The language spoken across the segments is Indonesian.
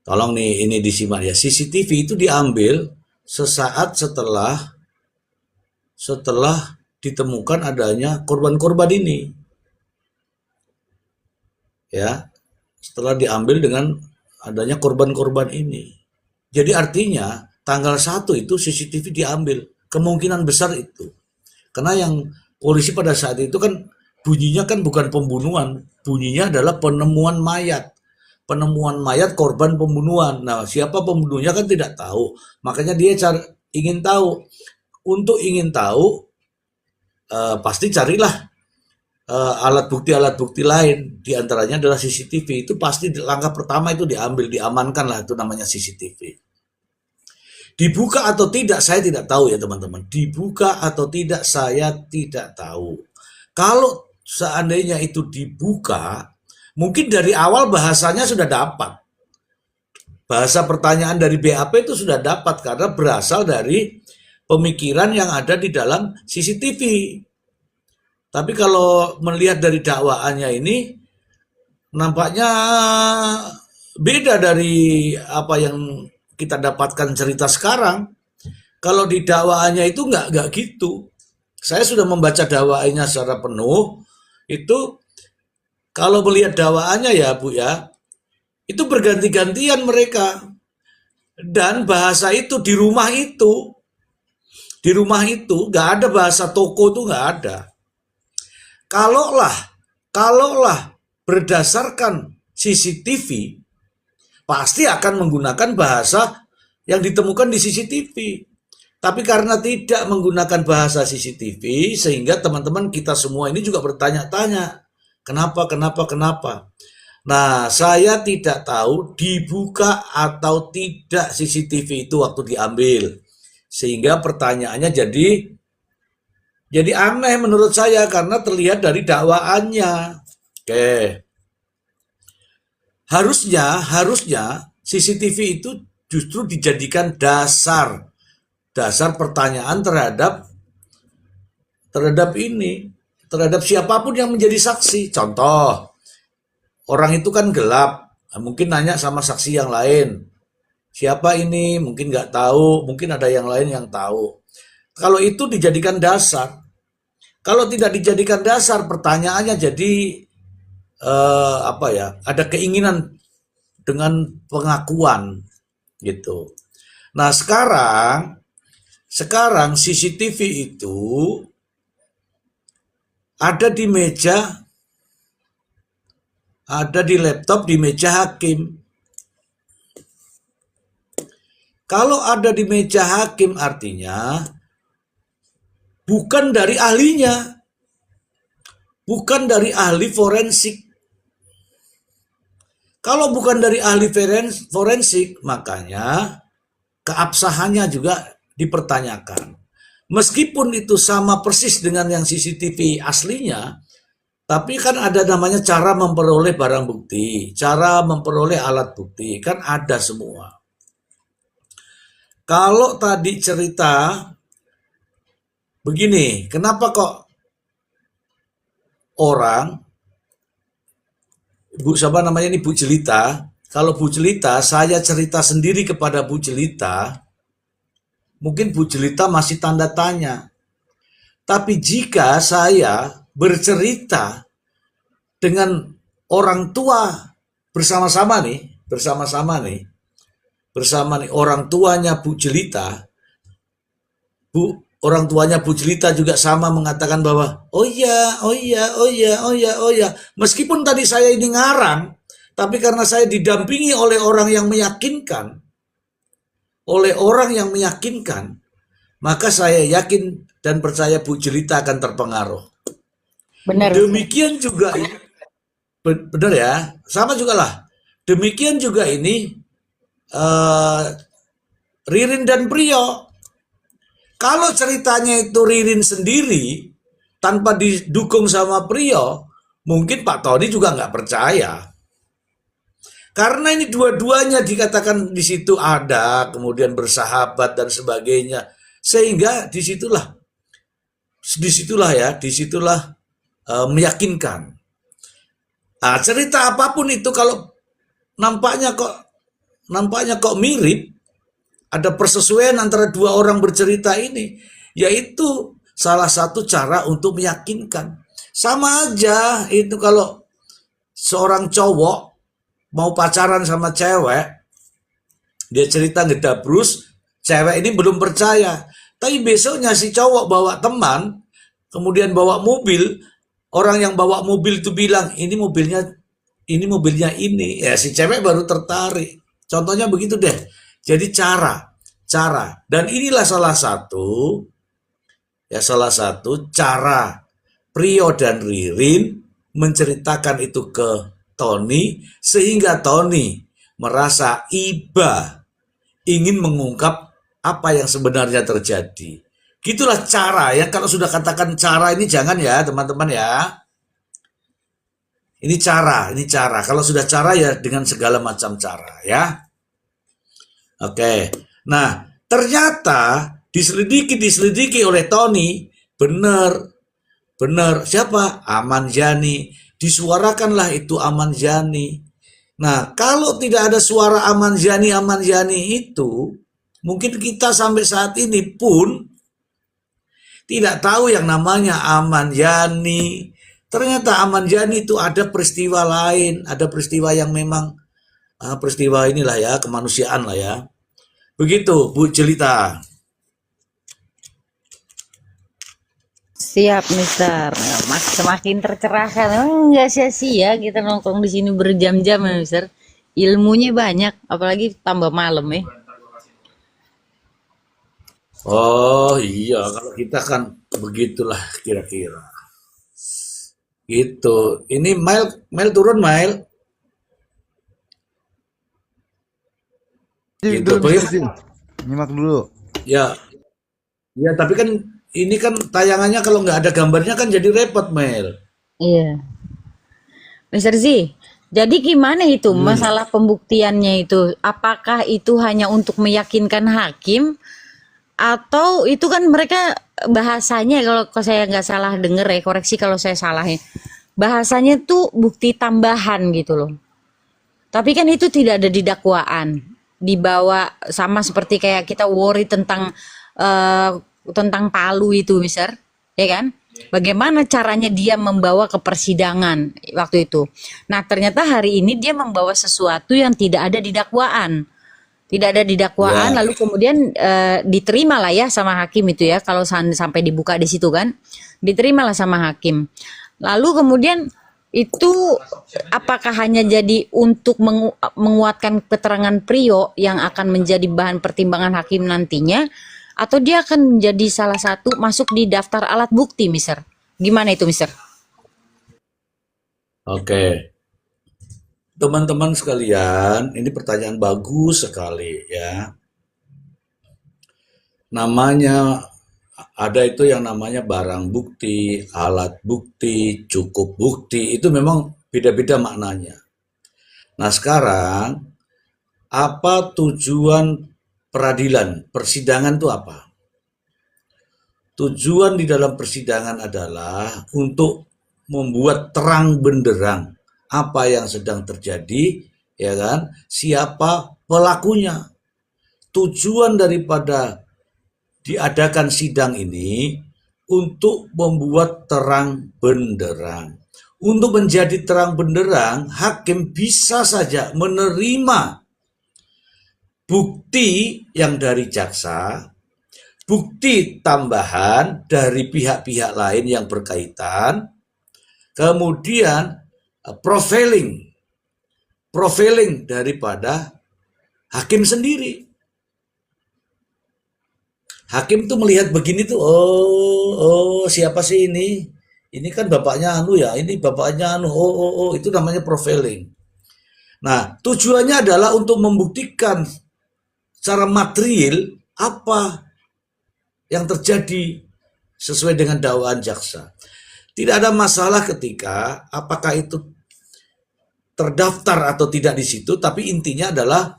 Tolong nih ini disimak ya. CCTV itu diambil sesaat setelah ditemukan adanya korban-korban ini. Ya, setelah diambil dengan adanya korban-korban ini. Jadi artinya tanggal 1 itu CCTV diambil. Kemungkinan besar itu. Karena yang polisi pada saat itu kan bunyinya kan bukan pembunuhan, bunyinya adalah penemuan mayat. Penemuan mayat korban pembunuhan. Nah, siapa pembunuhnya kan tidak tahu. Makanya dia ingin tahu. Untuk ingin tahu, pasti carilah alat bukti lain. Di antaranya adalah CCTV. Itu pasti langkah pertama itu diambil, diamankan lah, itu namanya CCTV. Dibuka atau tidak saya tidak tahu ya teman-teman. Dibuka atau tidak saya tidak tahu. Kalau seandainya itu dibuka, mungkin dari awal bahasanya sudah dapat. Bahasa pertanyaan dari BAP itu sudah dapat karena berasal dari pemikiran yang ada di dalam CCTV. Tapi kalau melihat dari dakwaannya ini, nampaknya beda dari apa yang kita dapatkan cerita sekarang. Kalau di dakwaannya itu nggak gitu. Saya sudah membaca dakwaannya secara penuh. Itu kalau melihat dakwaannya ya Bu ya, itu berganti-gantian mereka. Dan bahasa itu di rumah itu nggak ada bahasa toko tuh nggak ada. Kalaulah kalaulah berdasarkan CCTV pasti akan menggunakan bahasa yang ditemukan di CCTV. Tapi karena tidak menggunakan bahasa CCTV, sehingga teman-teman kita semua ini juga bertanya-tanya, kenapa? Nah, saya tidak tahu dibuka atau tidak CCTV itu waktu diambil. Sehingga pertanyaannya jadi aneh menurut saya karena terlihat dari dakwaannya. Oke. Harusnya CCTV itu justru dijadikan dasar pertanyaan terhadap siapapun yang menjadi saksi. Contoh, orang itu kan gelap, mungkin nanya sama saksi yang lain, siapa ini, mungkin nggak tahu, mungkin ada yang lain yang tahu. Kalau itu dijadikan dasar, kalau tidak dijadikan dasar, pertanyaannya jadi apa ya? Ada keinginan dengan pengakuan gitu. Nah sekarang CCTV itu ada di meja, ada di laptop di meja hakim. Kalau ada di meja hakim artinya bukan dari ahlinya, bukan dari ahli forensik. Kalau bukan dari ahli forensik, makanya keabsahannya juga dipertanyakan. Meskipun itu sama persis dengan yang CCTV aslinya, tapi kan ada namanya cara memperoleh barang bukti, cara memperoleh alat bukti, kan ada semua. Kalau tadi cerita begini, kenapa kok orang, Bu siapa namanya ini Bu Jelita, kalau Bu Jelita, saya cerita sendiri kepada Bu Jelita, mungkin Bu Jelita masih tanda tanya. Tapi jika saya bercerita dengan orang tua bersama-sama orang tuanya Bu Jelita, orang tuanya Bu Jelita juga sama mengatakan bahwa oh iya, meskipun tadi saya ini ngarang, tapi karena saya didampingi oleh orang yang meyakinkan, maka saya yakin dan percaya Bu Jelita akan terpengaruh. Benar. Demikian juga ini, benar ya, sama juga lah. Demikian juga ini Ririn dan Priyo. Kalau ceritanya itu Ririn sendiri tanpa didukung sama Priyo, mungkin Pak Tony juga nggak percaya. Karena ini dua-duanya dikatakan di situ ada, kemudian bersahabat dan sebagainya, sehingga disitulah meyakinkan. Cerita apapun itu kalau nampaknya kok mirip, ada persesuaian antara dua orang bercerita ini, yaitu salah satu cara untuk meyakinkan. Sama aja itu kalau seorang cowok mau pacaran sama cewek, dia cerita ngedabrus, cewek ini belum percaya. Tapi besoknya si cowok bawa teman, kemudian bawa mobil, orang yang bawa mobil itu bilang, ini mobilnya ini, ya si cewek baru tertarik. Contohnya begitu deh. Jadi cara, dan inilah salah satu cara Prio dan Ririn menceritakan itu ke Tony, sehingga Tony merasa iba ingin mengungkap apa yang sebenarnya terjadi. Gitulah cara ya, kalau sudah katakan cara ini jangan ya teman-teman ya. Ini cara. Kalau sudah cara ya dengan segala macam cara ya. Oke. Nah, ternyata diselidiki oleh Tony, benar. Siapa? Aman Yani. Disuarakanlah itu Aman Yani. Nah, kalau tidak ada suara Aman Yani itu, mungkin kita sampai saat ini pun tidak tahu yang namanya Aman Yani. Ternyata Aman Yani itu ada peristiwa lain, ada peristiwa yang memang peristiwa inilah ya, kemanusiaan lah ya. Begitu Bu Jelita. Siap, Mister. Semakin tercerahkan. Emang nggak sia-sia kita nongkrong di sini berjam-jam ya, Mister. Ilmunya banyak, apalagi tambah malam ya. Oh iya, kalau kita kan begitulah kira-kira. Gitu. Ini Mail turun Mail. Gitu. Dulu Mister Bagaimana? Jin, nyimak dulu. Ya, ya tapi kan ini kan tayangannya kalau nggak ada gambarnya kan jadi repot Mail. Iya. Mister Z, jadi gimana itu Hmm. masalah pembuktiannya itu? Apakah itu hanya untuk meyakinkan hakim atau itu kan mereka bahasanya kalau saya nggak salah denger ya, koreksi kalau saya salah ya. Bahasanya tuh bukti tambahan gitu loh. Tapi kan itu tidak ada di dakwaan. Dibawa sama seperti kayak kita worry eh, tentang Palu itu, Mister. Ya kan? Bagaimana caranya dia membawa ke persidangan waktu itu. Nah, ternyata hari ini dia membawa sesuatu yang tidak ada di dakwaan. Tidak ada di dakwaan, Ya. lalu kemudian diterima lah ya sama hakim itu ya, kalau sampai dibuka di situ kan, diterimalah sama hakim. Lalu kemudian itu apakah hanya jadi untuk menguatkan keterangan Prio yang akan menjadi bahan pertimbangan hakim nantinya, atau dia akan menjadi salah satu masuk di daftar alat bukti, Mister? Gimana itu, Mister? Oke. Teman-teman sekalian, ini pertanyaan bagus sekali ya. Namanya ada itu yang namanya barang bukti, alat bukti, cukup bukti, itu memang beda-beda maknanya. Nah, sekarang apa tujuan peradilan? Persidangan itu apa? Tujuan di dalam persidangan adalah untuk membuat terang benderang apa yang sedang terjadi, ya kan? Siapa pelakunya? Tujuan daripada diadakan sidang ini untuk membuat terang benderang. Untuk menjadi terang benderang, hakim bisa saja menerima bukti yang dari jaksa, bukti tambahan dari pihak-pihak lain yang berkaitan, kemudian profiling daripada hakim sendiri. Hakim tuh melihat begini tuh, siapa sih ini? Ini kan bapaknya anu ya, ini bapaknya anu, itu namanya profiling. Nah, tujuannya adalah untuk membuktikan secara material apa yang terjadi sesuai dengan dakwaan jaksa. Tidak ada masalah ketika apakah itu terdaftar atau tidak di situ, tapi intinya adalah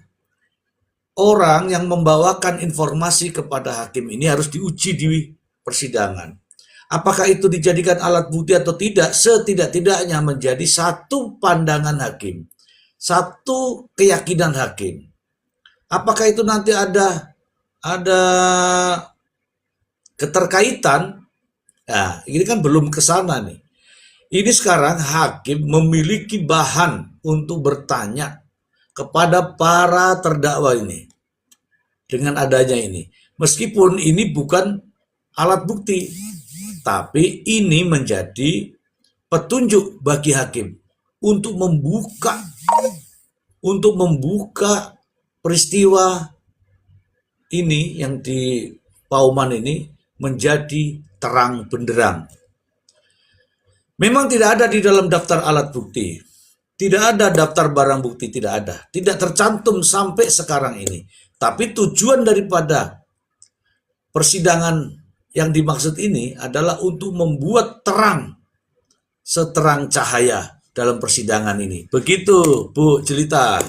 orang yang membawakan informasi kepada hakim ini harus diuji di persidangan. Apakah itu dijadikan alat bukti atau tidak, setidak-tidaknya menjadi satu pandangan hakim, satu keyakinan hakim. Apakah itu nanti ada keterkaitan? Nah, ini kan belum ke sana nih. Ini sekarang hakim memiliki bahan untuk bertanya kepada para terdakwa ini dengan adanya ini. Meskipun ini bukan alat bukti, tapi ini menjadi petunjuk bagi hakim untuk membuka peristiwa ini yang di Pauman ini menjadi terang benderang. Memang tidak ada di dalam daftar alat bukti, tidak ada daftar barang bukti, tidak ada, tidak tercantum sampai sekarang ini. Tapi tujuan daripada persidangan yang dimaksud ini adalah untuk membuat terang seterang cahaya dalam persidangan ini. Begitu, Bu Jelita.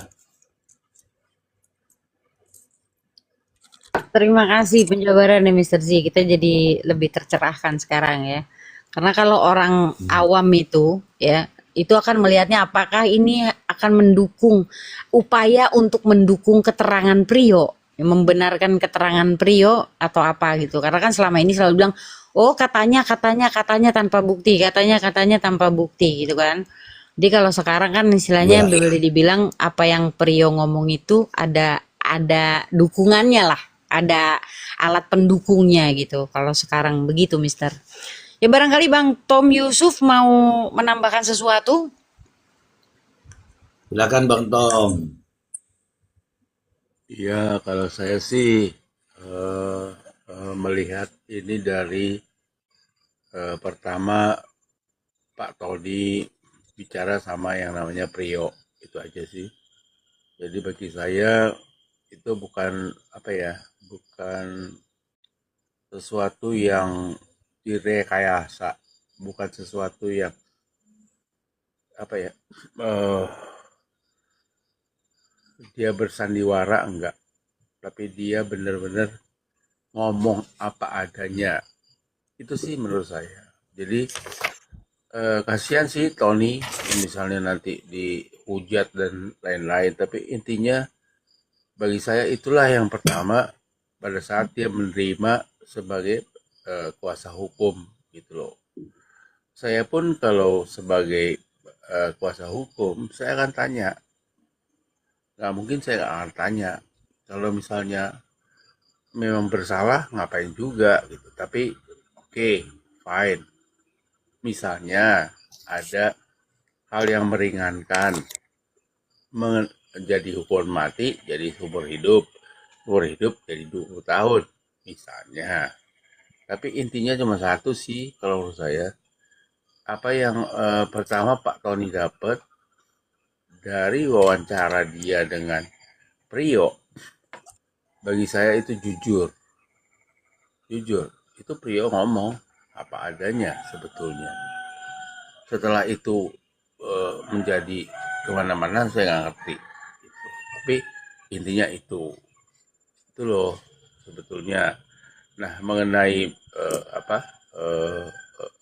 Terima kasih penjabarannya Mr. Z. Kita jadi lebih tercerahkan sekarang ya. Karena kalau orang awam itu ya, itu akan melihatnya apakah ini akan mendukung upaya untuk mendukung keterangan Priyo, membenarkan keterangan Priyo atau apa gitu. Karena kan selama ini selalu bilang, oh katanya tanpa bukti, katanya tanpa bukti gitu kan. Jadi kalau sekarang kan istilahnya Ya, boleh dibilang apa yang Priyo ngomong itu ada dukungannya lah, ada alat pendukungnya gitu. Kalau sekarang begitu, Mister. Ya barangkali Bang Tom Yusuf mau menambahkan sesuatu? silakan Bang Tom. Iya, kalau saya sih melihat ini dari pertama Pak Tony bicara sama yang namanya Priyo, itu aja sih. Jadi bagi saya itu bukan bukan sesuatu yang direkayasa, bukan sesuatu yang apa ya, eh, dia bersandiwara enggak, tapi dia benar-benar ngomong apa adanya. Itu sih menurut saya. Jadi kasihan sih Tony misalnya nanti dihujat dan lain-lain, tapi intinya bagi saya itulah yang pertama pada saat dia menerima sebagai kuasa hukum gitu loh. Saya pun kalau sebagai kuasa hukum saya akan tanya, nggak mungkin saya nggak akan tanya kalau misalnya memang bersalah ngapain juga gitu. Tapi oke, fine. Misalnya ada hal yang meringankan, menjadi hukuman mati jadi seumur hidup jadi 20 tahun misalnya. Tapi intinya cuma satu sih kalau menurut saya. Apa yang pertama Pak Tony dapat dari wawancara dia dengan Priyo, bagi saya itu jujur. Itu Priyo ngomong apa adanya sebetulnya. Setelah itu menjadi kemana-mana saya nggak ngerti. Tapi intinya itu loh sebetulnya. Nah mengenai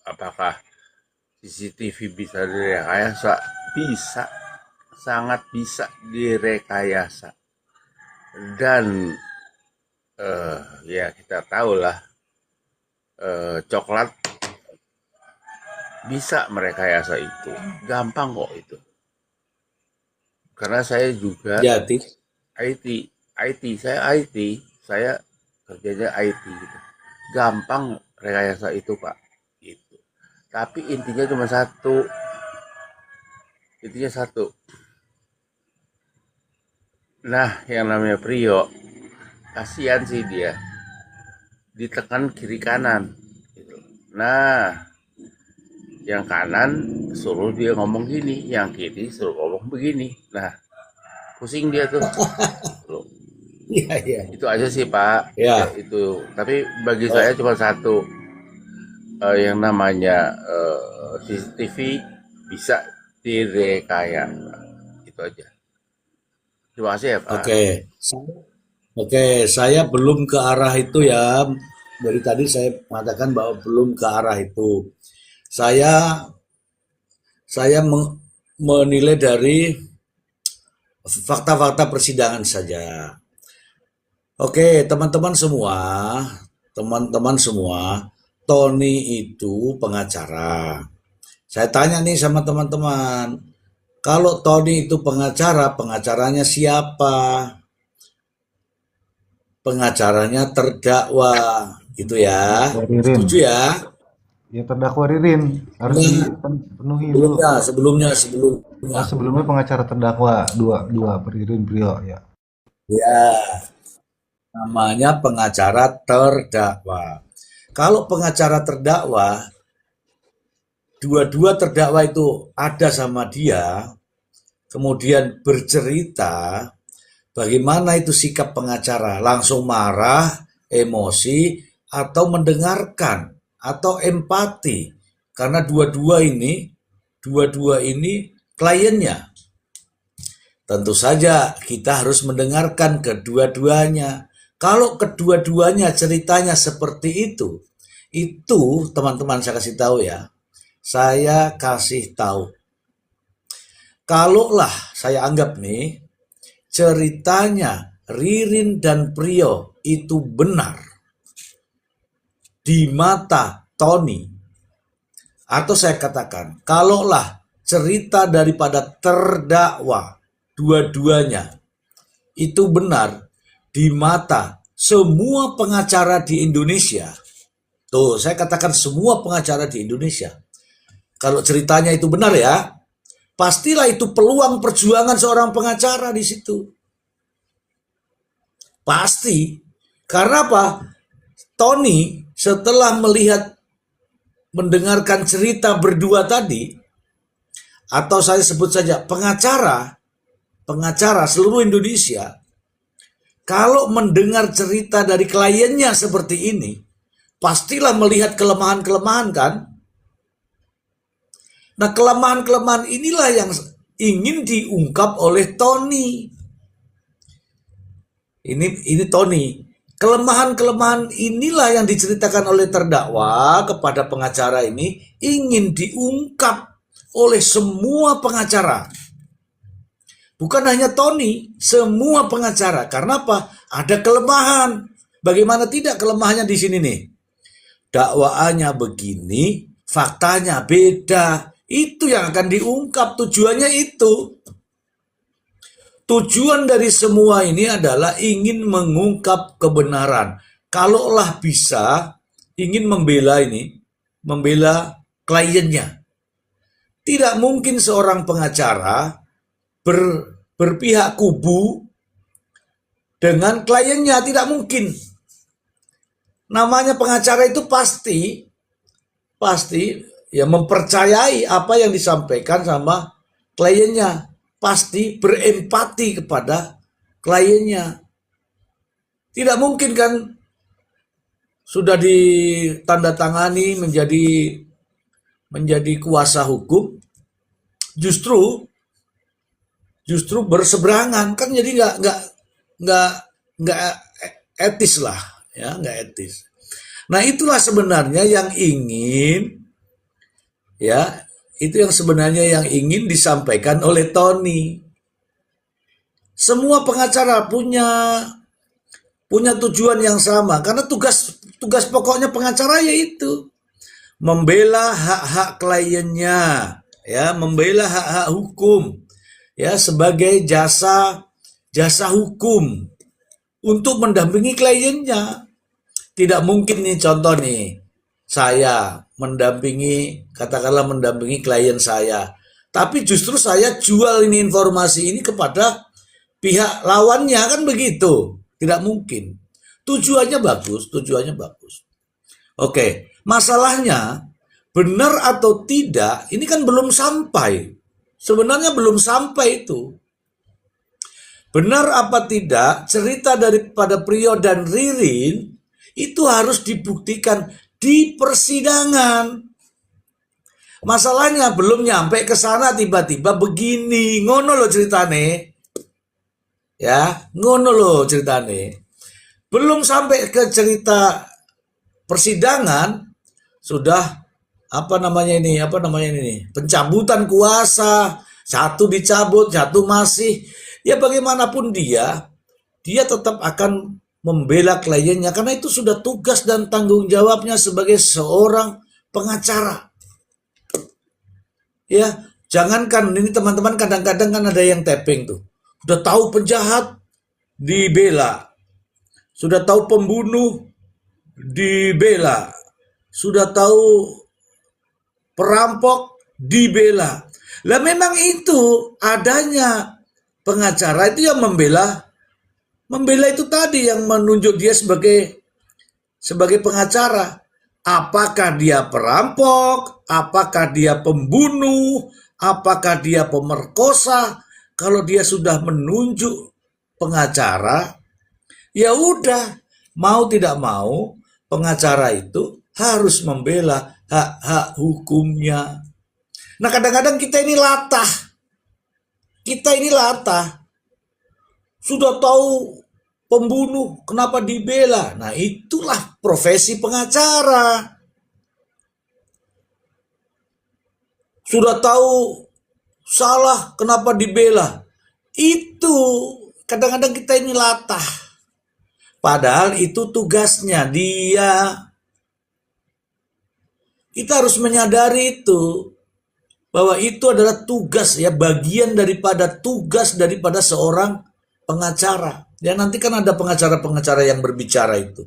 apakah CCTV bisa direkayasa? Bisa, sangat bisa direkayasa. Dan ya kita tahulah coklat bisa merekayasa itu. Gampang kok itu. Karena saya juga Ya, IT, saya kerjanya IT gitu. Gampang rekayasa itu, Pak. Gitu. Tapi intinya cuma satu. Nah, yang namanya Priyo, kasihan sih dia. Ditekan kiri kanan. Gitu. Nah, yang kanan suruh dia ngomong gini, yang kiri suruh ngomong begini. Nah, pusing dia tuh. Loh, ya. itu aja sih Pak. Ya, Ya, itu. Tapi bagi saya cuma satu, yang namanya CCTV bisa direkayasa. Itu aja. Terima kasih ya Pak. oke. Oke, saya belum ke arah itu ya, dari tadi saya mengatakan bahwa belum ke arah itu. Saya saya menilai dari fakta-fakta persidangan saja. Oke, teman-teman semua, Tony itu pengacara. Saya tanya nih sama teman-teman, kalau Tony itu pengacara, pengacaranya siapa? Pengacaranya terdakwa, gitu ya. Terdakwa Ririn. Setuju ya? Ya terdakwa Ririn harus Nah, dipenuhi dulu. sebelumnya. Sebelumnya pengacara terdakwa dua Ririn Prio ya. Ya, namanya pengacara terdakwa. Kalau pengacara terdakwa, dua-dua terdakwa itu ada sama dia, kemudian bercerita, bagaimana itu sikap pengacara, langsung marah, emosi, atau mendengarkan, atau empati, karena dua-dua ini kliennya. Tentu saja kita harus mendengarkan kedua-duanya. Kalau kedua-duanya ceritanya seperti itu teman-teman saya kasih tahu ya. Saya kasih tahu. Kalaulah saya anggap nih ceritanya Ririn dan Prio itu benar di mata Tony, atau saya katakan kalaulah cerita daripada terdakwa dua-duanya itu benar di mata semua pengacara di Indonesia. Tuh, saya katakan semua pengacara di Indonesia. Kalau ceritanya itu benar ya, pastilah itu peluang perjuangan seorang pengacara di situ. Pasti. Karena apa? Tony setelah mendengarkan cerita berdua tadi, atau saya sebut saja pengacara seluruh Indonesia, kalau mendengar cerita dari kliennya seperti ini, pastilah melihat kelemahan-kelemahan kan? Nah, kelemahan-kelemahan inilah yang ingin diungkap oleh Tony. Ini Tony. Kelemahan-kelemahan inilah yang diceritakan oleh terdakwa kepada pengacara ini ingin diungkap oleh semua pengacara. Bukan hanya Tony, semua pengacara. Karena apa? Ada kelemahan. Bagaimana tidak kelemahannya di sini nih? Dakwaannya begini, faktanya beda. Itu yang akan diungkap, tujuannya itu. Tujuan dari semua ini adalah ingin mengungkap kebenaran. Kalaulah bisa, ingin membela kliennya. Tidak mungkin seorang pengacara berpihak kubu dengan kliennya, tidak mungkin. Namanya pengacara itu pasti ya mempercayai apa yang disampaikan sama kliennya, pasti berempati kepada kliennya. Tidak mungkin kan sudah ditandatangani menjadi kuasa hukum, justru berseberangan kan, jadi nggak etis lah ya, nggak etis. Nah, itulah sebenarnya yang ingin disampaikan oleh Tony. Semua pengacara punya tujuan yang sama, karena tugas pokoknya pengacara yaitu membela hak-hak kliennya, ya, membela hak-hak hukum, ya, sebagai jasa hukum untuk mendampingi kliennya. Tidak mungkin nih contoh nih, saya katakanlah mendampingi klien saya, tapi justru saya jual ini informasi ini kepada pihak lawannya, kan begitu? Tidak mungkin. Tujuannya bagus. Oke, masalahnya benar atau tidak ini kan belum sampai. Sebenarnya belum sampai itu. Benar apa tidak cerita daripada Prio dan Ririn itu harus dibuktikan di persidangan. Masalahnya belum nyampe ke sana tiba-tiba begini, ngono lo ceritane. Ya, ngono lo ceritane. Belum sampai ke cerita persidangan sudah pencabutan kuasa, satu dicabut, satu masih, ya bagaimanapun dia tetap akan membela kliennya karena itu sudah tugas dan tanggung jawabnya sebagai seorang pengacara. Ya, jangankan ini teman-teman, kadang-kadang kan ada yang tapping tuh. Sudah tahu penjahat dibela. Sudah tahu pembunuh dibela. Sudah tahu perampok dibela. Lah memang itu adanya pengacara itu yang membela itu tadi, yang menunjuk dia sebagai pengacara. Apakah dia perampok, apakah dia pembunuh, apakah dia pemerkosa. Kalau dia sudah menunjuk pengacara, ya udah, mau tidak mau pengacara itu harus membela hak-hak hukumnya. Nah, kadang-kadang kita ini latah. Sudah tahu pembunuh, kenapa dibela? Nah, itulah profesi pengacara. Sudah tahu salah, kenapa dibela? Itu kadang-kadang kita ini latah. Padahal itu tugasnya dia. Kita harus menyadari itu, bahwa itu adalah tugas, ya, bagian daripada tugas daripada seorang pengacara. Ya, nanti kan ada pengacara-pengacara yang berbicara itu.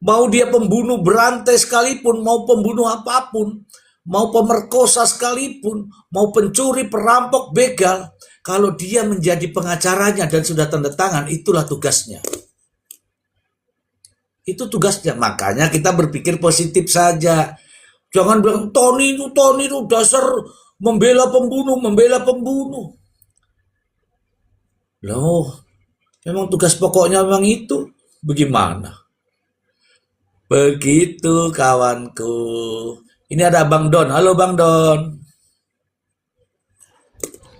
Mau dia pembunuh berantai sekalipun, mau pembunuh apapun, mau pemerkosa sekalipun, mau pencuri, perampok, begal, kalau dia menjadi pengacaranya dan sudah tanda tangan, itulah tugasnya. Itu tugasnya. Makanya kita berpikir positif saja. Jangan bilang Tony itu dasar membela pembunuh. Loh, memang tugas pokoknya memang itu. Bagaimana? Begitu kawanku. Ini ada Bang Don. Halo Bang Don.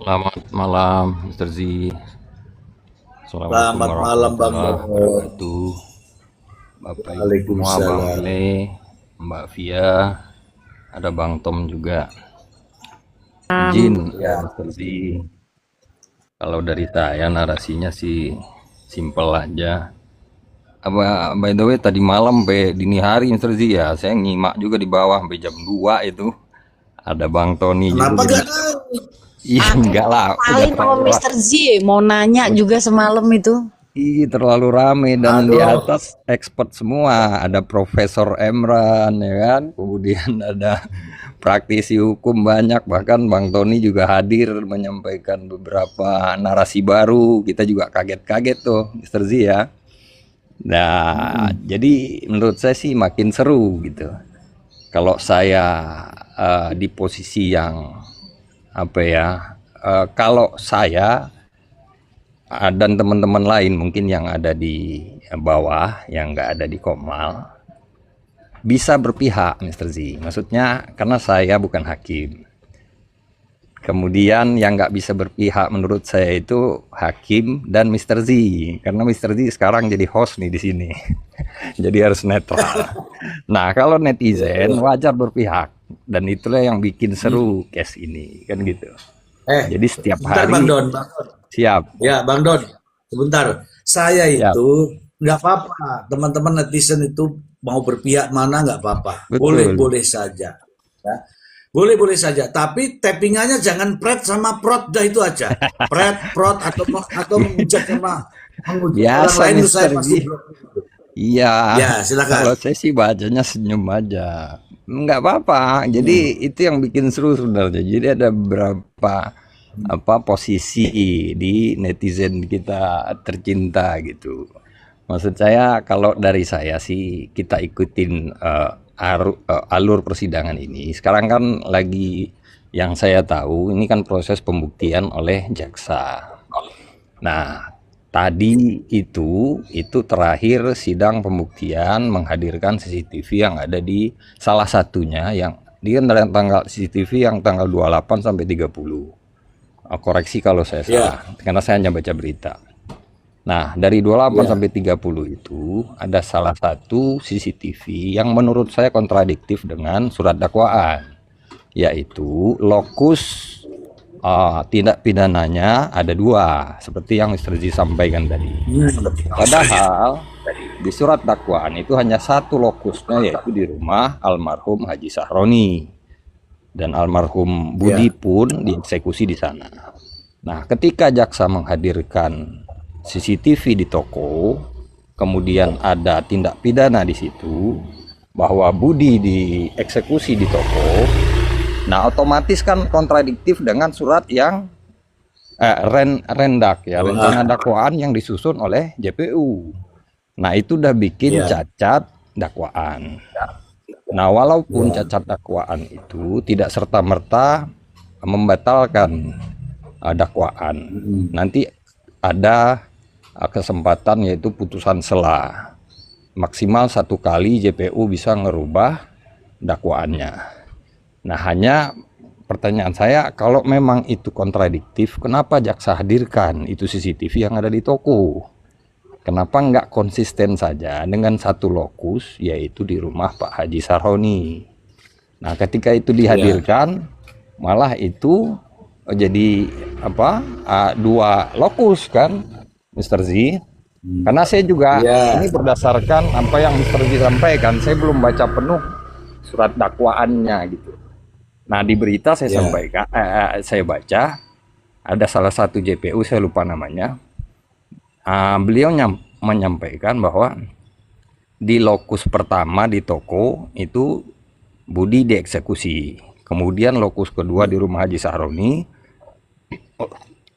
Selamat malam, Mr. Z. Assalamualaikum Selamat malam Bang warahmatullahi Don. wabarakatuh. Bapak Ibu semua, Bang Waalaikumsalam. Le, Mbak Via, ada Bang Tom juga. Izin, Ya. Mr. Z. Kalau dari saya narasinya sih simpel aja. By the way, tadi malam sampai dini hari, Mr. Z, ya, saya nyimak juga di bawah sampai jam 2 itu. Ada Bang Tony Kenapa juga. gak nangis? Iya, enggak lah. Paling sama Mr. Z mau nanya juga semalam itu. Iya, terlalu rame dan di Aduh. atas expert semua. Ada Profesor Emran, ya kan? Kemudian ada praktisi hukum banyak. Bahkan Bang Tony juga hadir menyampaikan beberapa narasi baru. Kita juga kaget-kaget tuh, Mr. Z ya. Nah, jadi menurut saya sih makin seru gitu. Kalau saya di posisi yang kalau saya dan teman-teman lain mungkin yang ada di bawah, yang nggak ada di Komal, bisa berpihak, Mr. Z. Maksudnya karena saya bukan hakim. Kemudian yang nggak bisa berpihak menurut saya itu hakim dan Mr. Z. Karena Mr. Z sekarang jadi host nih di sini. Jadi harus netral. Nah, kalau netizen wajar berpihak. Dan itulah yang bikin seru case ini, kan gitu. Jadi setiap Sebentar hari Bang Don. siap. Ya Bang Don, sebentar. Saya Siap. itu nggak apa-apa. Teman-teman netizen itu mau berpihak mana nggak apa-apa. Betul. Boleh-boleh saja. Ya. Boleh-boleh saja. Tapi tappingannya jangan pret sama prot, dah itu aja. Pret, prot atau menghujat sama orang Biasa, lain itu saya Mr. pasti G. Iya. Ya, silakan. Kalau saya sih bacanya senyum aja. Nggak apa-apa. Jadi itu yang bikin seru sebenarnya. Jadi ada beberapa posisi di netizen kita tercinta gitu. Maksud saya kalau dari saya sih kita ikutin alur persidangan ini. Sekarang kan lagi yang saya tahu ini kan proses pembuktian oleh jaksa. Nah, tadi itu terakhir sidang pembuktian menghadirkan CCTV yang ada di salah satunya yang dia tanggal CCTV yang tanggal 28 sampai 30. Koreksi kalau saya salah, karena saya hanya baca berita. Nah, dari 28 Ya. sampai 30 itu ada salah satu CCTV yang menurut saya kontradiktif dengan surat dakwaan, yaitu lokus tindak pidananya ada dua, seperti yang Mr. Z sampaikan tadi. Padahal di surat dakwaan itu hanya satu lokusnya, yaitu di rumah almarhum Haji Sahroni, dan almarhum Budi Ya. pun dieksekusi di sana. Nah, ketika jaksa menghadirkan CCTV di toko, kemudian ada tindak pidana di situ, bahwa Budi dieksekusi di toko, nah otomatis kan kontradiktif dengan surat yang rendak ya, rencana dakwaan yang disusun oleh JPU. Nah, itu udah bikin Ya. cacat dakwaan. Nah, walaupun cacat dakwaan itu tidak serta-merta membatalkan dakwaan, nanti ada kesempatan, yaitu putusan sela. Maksimal 1 kali JPU bisa ngerubah dakwaannya. Nah, hanya pertanyaan saya, kalau memang itu kontradiktif, kenapa jaksa hadirkan itu CCTV yang ada di toko? Kenapa nggak konsisten saja dengan satu lokus, yaitu di rumah Pak Haji Sahroni? Nah, ketika itu dihadirkan, malah itu jadi dua lokus kan, Mr. Z? Karena saya juga ini berdasarkan apa yang Mr. Z sampaikan, saya belum baca penuh surat dakwaannya gitu. Nah, di berita saya sampaikan, saya baca ada salah satu JPU, saya lupa namanya. Beliau menyampaikan bahwa di lokus pertama di toko itu Budi dieksekusi, kemudian lokus kedua di rumah Haji Sahroni,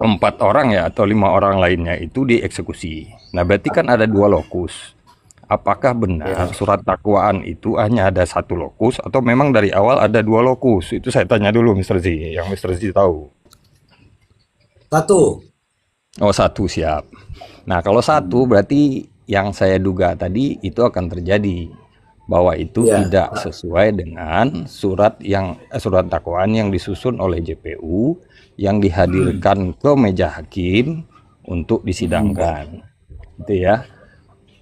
4 orang ya atau 5 orang lainnya itu dieksekusi. Nah, berarti kan ada 2 lokus. Apakah benar surat dakwaan itu hanya ada 1 lokus, atau memang dari awal ada 2 lokus? Itu saya tanya dulu Mr. Z, yang Mr. Z tahu. 1. Oh, 1, siap. Nah, kalau 1 berarti yang saya duga tadi itu akan terjadi, bahwa itu tidak sesuai dengan surat dakwaan yang disusun oleh JPU yang dihadirkan ke meja hakim untuk disidangkan. Gitu ya.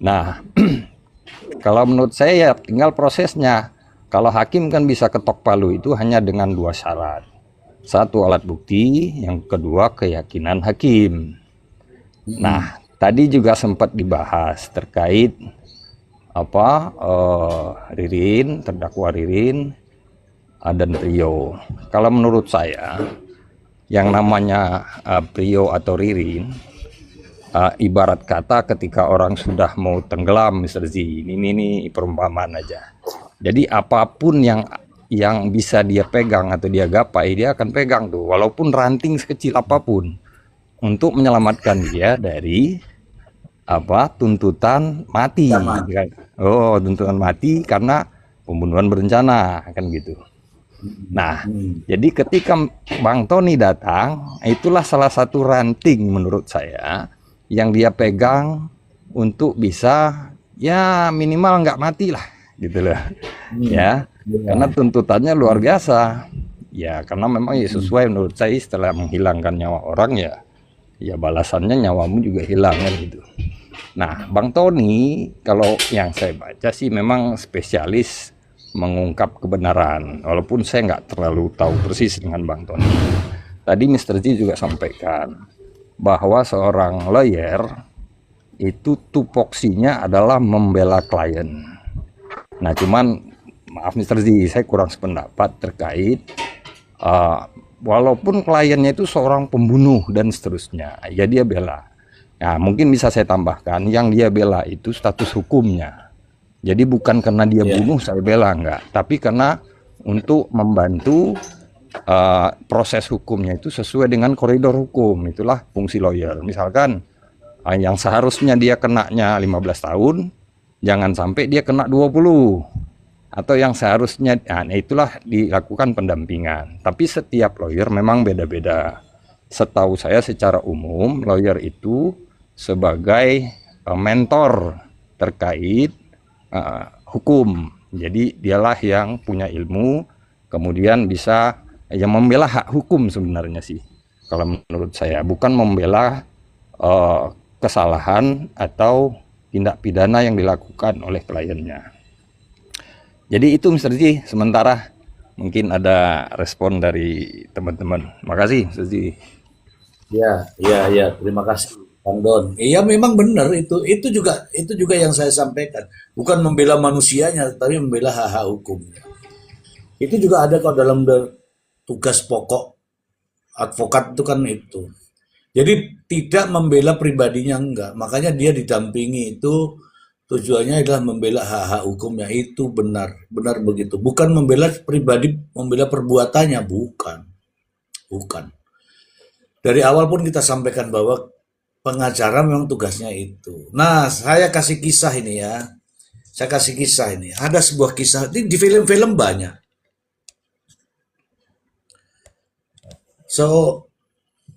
Nah, kalau menurut saya ya tinggal prosesnya. Kalau hakim kan bisa ketok palu itu hanya dengan 2 syarat. 1, alat bukti, yang kedua keyakinan hakim. Nah, tadi juga sempat dibahas terkait Ririn, terdakwa Ririn dan Rio. Kalau menurut saya, yang namanya Rio atau Ririn, ibarat kata ketika orang sudah mau tenggelam, Mr. Z, ini perumpamaan aja. Jadi apapun yang bisa dia pegang atau dia gapai, dia akan pegang tuh, walaupun ranting sekecil apapun, untuk menyelamatkan dia dari tuntutan mati. Oh, tuntutan mati karena pembunuhan berencana, kan gitu. Nah, jadi ketika Bang Tony datang, itulah salah satu ranting menurut saya yang dia pegang untuk bisa ya minimal nggak mati lah, gitu loh. Ya, karena tuntutannya luar biasa. Ya, karena memang ya sesuai menurut saya, setelah menghilangkan nyawa orang ya balasannya nyawamu juga hilang, kan gitu. Nah, Bang Tony kalau yang saya baca sih memang spesialis mengungkap kebenaran, walaupun saya nggak terlalu tahu persis dengan Bang Tony. Tadi Mr. Z juga sampaikan bahwa seorang lawyer itu tupoksinya adalah membela klien. Nah, cuman maaf Mr. Z, saya kurang sependapat terkait walaupun kliennya itu seorang pembunuh dan seterusnya, ya dia bela. Nah, mungkin bisa saya tambahkan, yang dia bela itu status hukumnya. Jadi bukan karena dia bunuh saya bela, enggak, tapi karena untuk membantu proses hukumnya itu sesuai dengan koridor hukum. Itulah fungsi lawyer. Misalkan yang seharusnya dia kenanya 15 tahun, jangan sampai dia kena 20. Atau yang seharusnya, nah itulah dilakukan pendampingan. Tapi setiap lawyer memang beda-beda. Setahu saya secara umum lawyer itu sebagai mentor terkait hukum. Jadi dialah yang punya ilmu, kemudian bisa yang membela hak hukum sebenarnya sih. Kalau menurut saya bukan membela kesalahan atau tindak pidana yang dilakukan oleh kliennya. Jadi itu Mr. Ji, sementara mungkin ada respon dari teman-teman. Makasih Mr. Ji. Ya, terima kasih Bang Don. Iya memang benar itu juga yang saya sampaikan. Bukan membela manusianya, tapi membela hak-hak hukumnya. Itu juga ada kok dalam tugas pokok advokat itu kan itu. Jadi tidak membela pribadinya enggak. Makanya dia didampingi itu tujuannya adalah membela hak-hak hukumnya. Itu benar begitu. Bukan membela pribadi, membela perbuatannya, bukan. Dari awal pun kita sampaikan bahwa pengacara memang tugasnya itu. Nah, saya kasih kisah ini ya. Ada sebuah kisah di film-film banyak. So,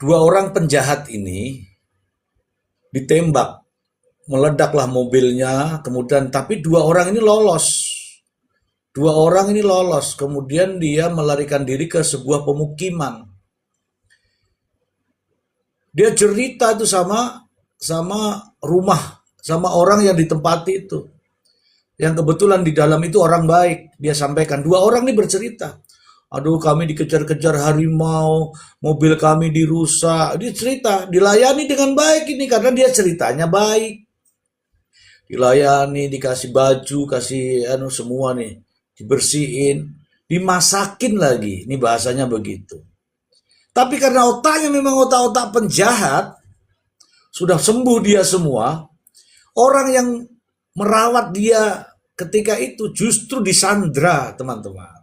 2 orang penjahat ini ditembak, meledaklah mobilnya, kemudian tapi 2 orang ini lolos. Kemudian dia melarikan diri ke sebuah pemukiman. Dia cerita itu sama rumah, sama orang yang ditempati itu. Yang kebetulan di dalam itu orang baik. Dia sampaikan, 2 orang ini bercerita. Aduh, kami dikejar-kejar harimau, mobil kami dirusak. Dia cerita, dilayani dengan baik ini karena dia ceritanya baik. Dilayani, dikasih baju, kasih semua nih, dibersihin, dimasakin lagi. Ini bahasanya begitu. Tapi karena otaknya memang otak-otak penjahat, sudah sembuh dia semua, orang yang merawat dia ketika itu justru disandra, teman-teman.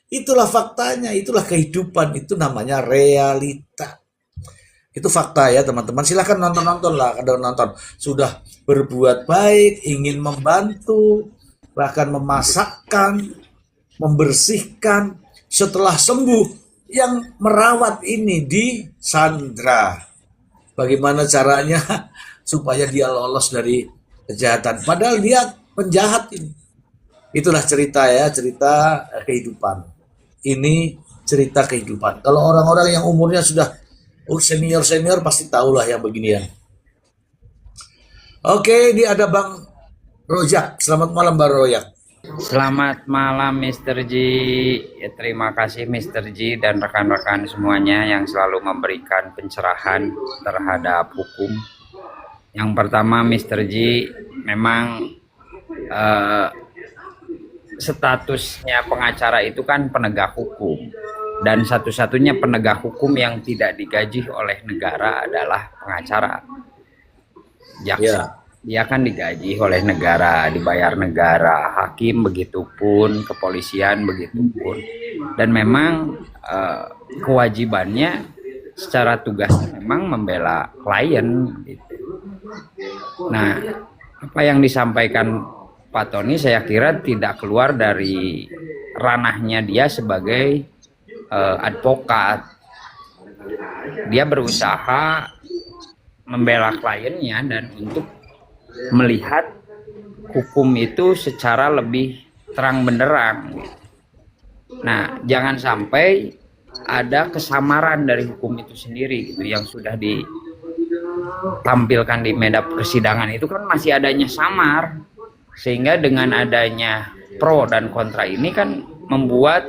Itulah faktanya, itulah kehidupan, itu namanya realita. Itu fakta ya teman-teman, silahkan nonton-nonton lah, kadang nonton. Sudah berbuat baik, ingin membantu, bahkan memasakkan, membersihkan, setelah sembuh, yang merawat ini disandra. Bagaimana caranya supaya dia lolos dari kejahatan? Padahal dia penjahat ini. Itulah cerita kehidupan. Ini cerita kehidupan. Kalau orang-orang yang umurnya sudah senior pasti tahulah yang beginian. Oke, ini ada Bang Rojak. Selamat malam Bang Rojak. Selamat malam Mr. Ji. Ya, terima kasih Mr. Ji dan rekan-rekan semuanya yang selalu memberikan pencerahan terhadap hukum. Yang pertama Mr. Ji, memang statusnya pengacara itu kan penegak hukum, dan satu-satunya penegak hukum yang tidak digaji oleh negara adalah pengacara. Jaksa dia kan digaji oleh negara, dibayar negara, hakim begitupun, kepolisian begitupun, dan memang kewajibannya secara tugas memang membela klien gitu. Nah, apa yang disampaikan Pak Tony saya kira tidak keluar dari ranahnya dia sebagai advokat. Dia berusaha membela kliennya dan untuk melihat hukum itu secara lebih terang benderang. Nah, jangan sampai ada kesamaran dari hukum itu sendiri gitu, yang sudah ditampilkan di medan persidangan itu kan masih adanya samar. Sehingga dengan adanya pro dan kontra ini kan membuat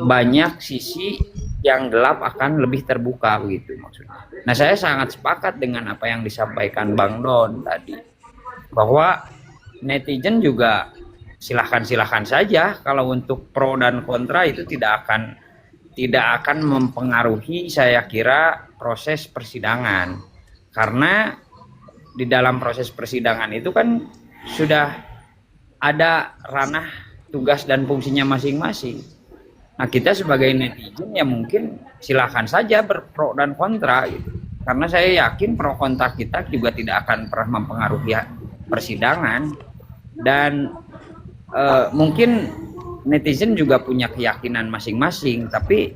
banyak sisi yang gelap akan lebih terbuka begitu maksudnya. Nah, saya sangat sepakat dengan apa yang disampaikan Bang Don tadi, bahwa netizen juga silahkan saja kalau untuk pro dan kontra itu tidak akan mempengaruhi saya kira proses persidangan, karena di dalam proses persidangan itu kan sudah ada ranah tugas dan fungsinya masing-masing. Nah, kita sebagai netizen ya mungkin silakan saja berpro dan kontra gitu. Karena saya yakin pro kontra kita juga tidak akan pernah mempengaruhi persidangan, dan mungkin netizen juga punya keyakinan masing-masing, tapi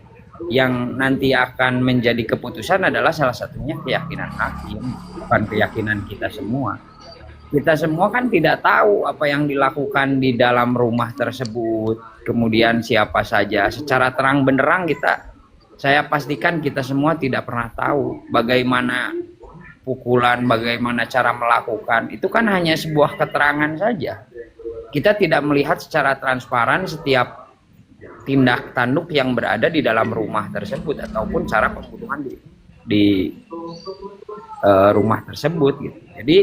yang nanti akan menjadi keputusan adalah salah satunya keyakinan hakim, bukan keyakinan kita semua. Kita semua kan tidak tahu apa yang dilakukan di dalam rumah tersebut, kemudian siapa saja. Secara terang benderang saya pastikan kita semua tidak pernah tahu bagaimana pukulan, bagaimana cara melakukan, itu kan hanya sebuah keterangan saja. Kita tidak melihat secara transparan setiap tindak tanduk yang berada di dalam rumah tersebut ataupun cara pembunuhan di rumah tersebut gitu. Jadi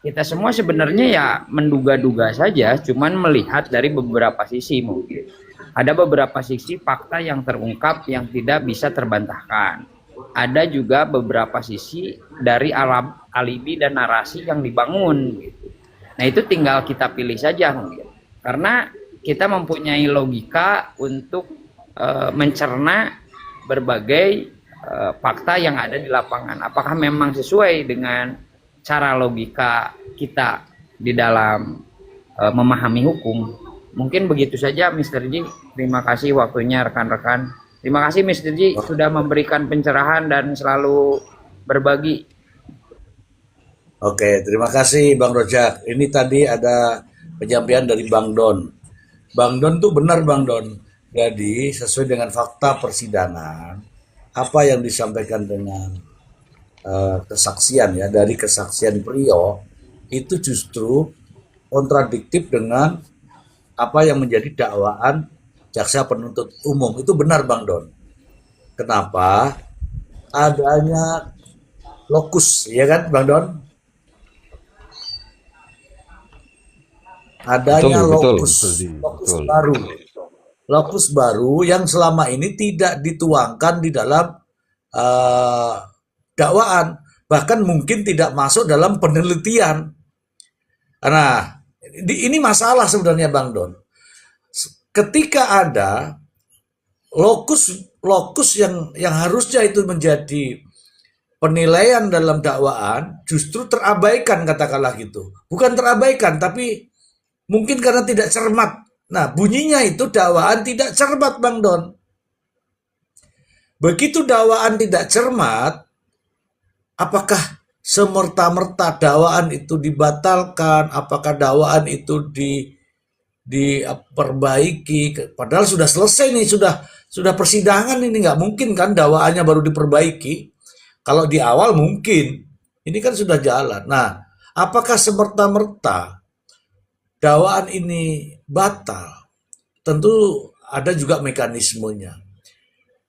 kita semua sebenarnya ya menduga-duga saja, cuman melihat dari beberapa sisi mungkin. Ada beberapa sisi fakta yang terungkap yang tidak bisa terbantahkan. Ada juga beberapa sisi dari alibi dan narasi yang dibangun gitu. Nah, itu tinggal kita pilih saja mungkin. Karena kita mempunyai logika untuk mencerna berbagai fakta yang ada di lapangan. Apakah memang sesuai dengan cara logika kita di dalam memahami hukum? Mungkin begitu saja, Mr. Ji. Terima kasih waktunya rekan-rekan. Terima kasih Mr. Ji sudah memberikan pencerahan dan selalu berbagi. Oke, terima kasih Bang Rojak. Ini tadi ada penyampaian dari Bang Don. Bang Don tuh benar Bang Don. Jadi sesuai dengan fakta persidangan, apa yang disampaikan dengan kesaksian ya, dari kesaksian Priyo itu justru kontradiktif dengan apa yang menjadi dakwaan jaksa penuntut umum. Itu benar Bang Don. Kenapa? Adanya lokus, ya kan Bang Don? Adanya lokus baru. Lokus baru yang selama ini tidak dituangkan di dalam dakwaan. Bahkan mungkin tidak masuk dalam penelitian. Nah, ini masalah sebenarnya Bang Don. Ketika ada lokus yang harusnya itu menjadi penilaian dalam dakwaan, justru terabaikan katakanlah gitu. Bukan terabaikan, tapi mungkin karena tidak cermat. Nah, bunyinya itu dakwaan tidak cermat Bang Don. Begitu dakwaan tidak cermat, apakah semerta-merta dakwaan itu dibatalkan? Apakah dakwaan itu diperbaiki? Padahal sudah selesai nih, sudah persidangan ini, nggak mungkin kan dakwaannya baru diperbaiki. Kalau di awal mungkin, ini kan sudah jalan. Nah, apakah semerta-merta dakwaan ini batal? Tentu ada juga mekanismenya.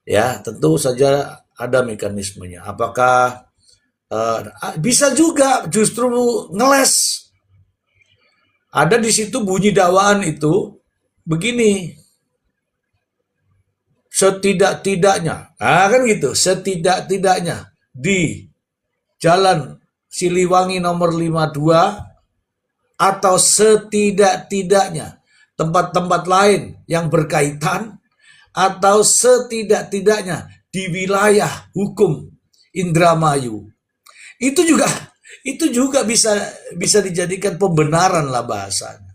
Ya, tentu saja ada mekanismenya. Apakah bisa juga justru ngeles? Ada di situ bunyi dakwaan itu begini. Setidak-tidaknya, kan gitu. Setidak-tidaknya di Jalan Siliwangi nomor 52 atau setidak-tidaknya tempat-tempat lain yang berkaitan atau setidak-tidaknya di wilayah hukum Indramayu. Itu juga bisa dijadikan pembenaran lah bahasanya.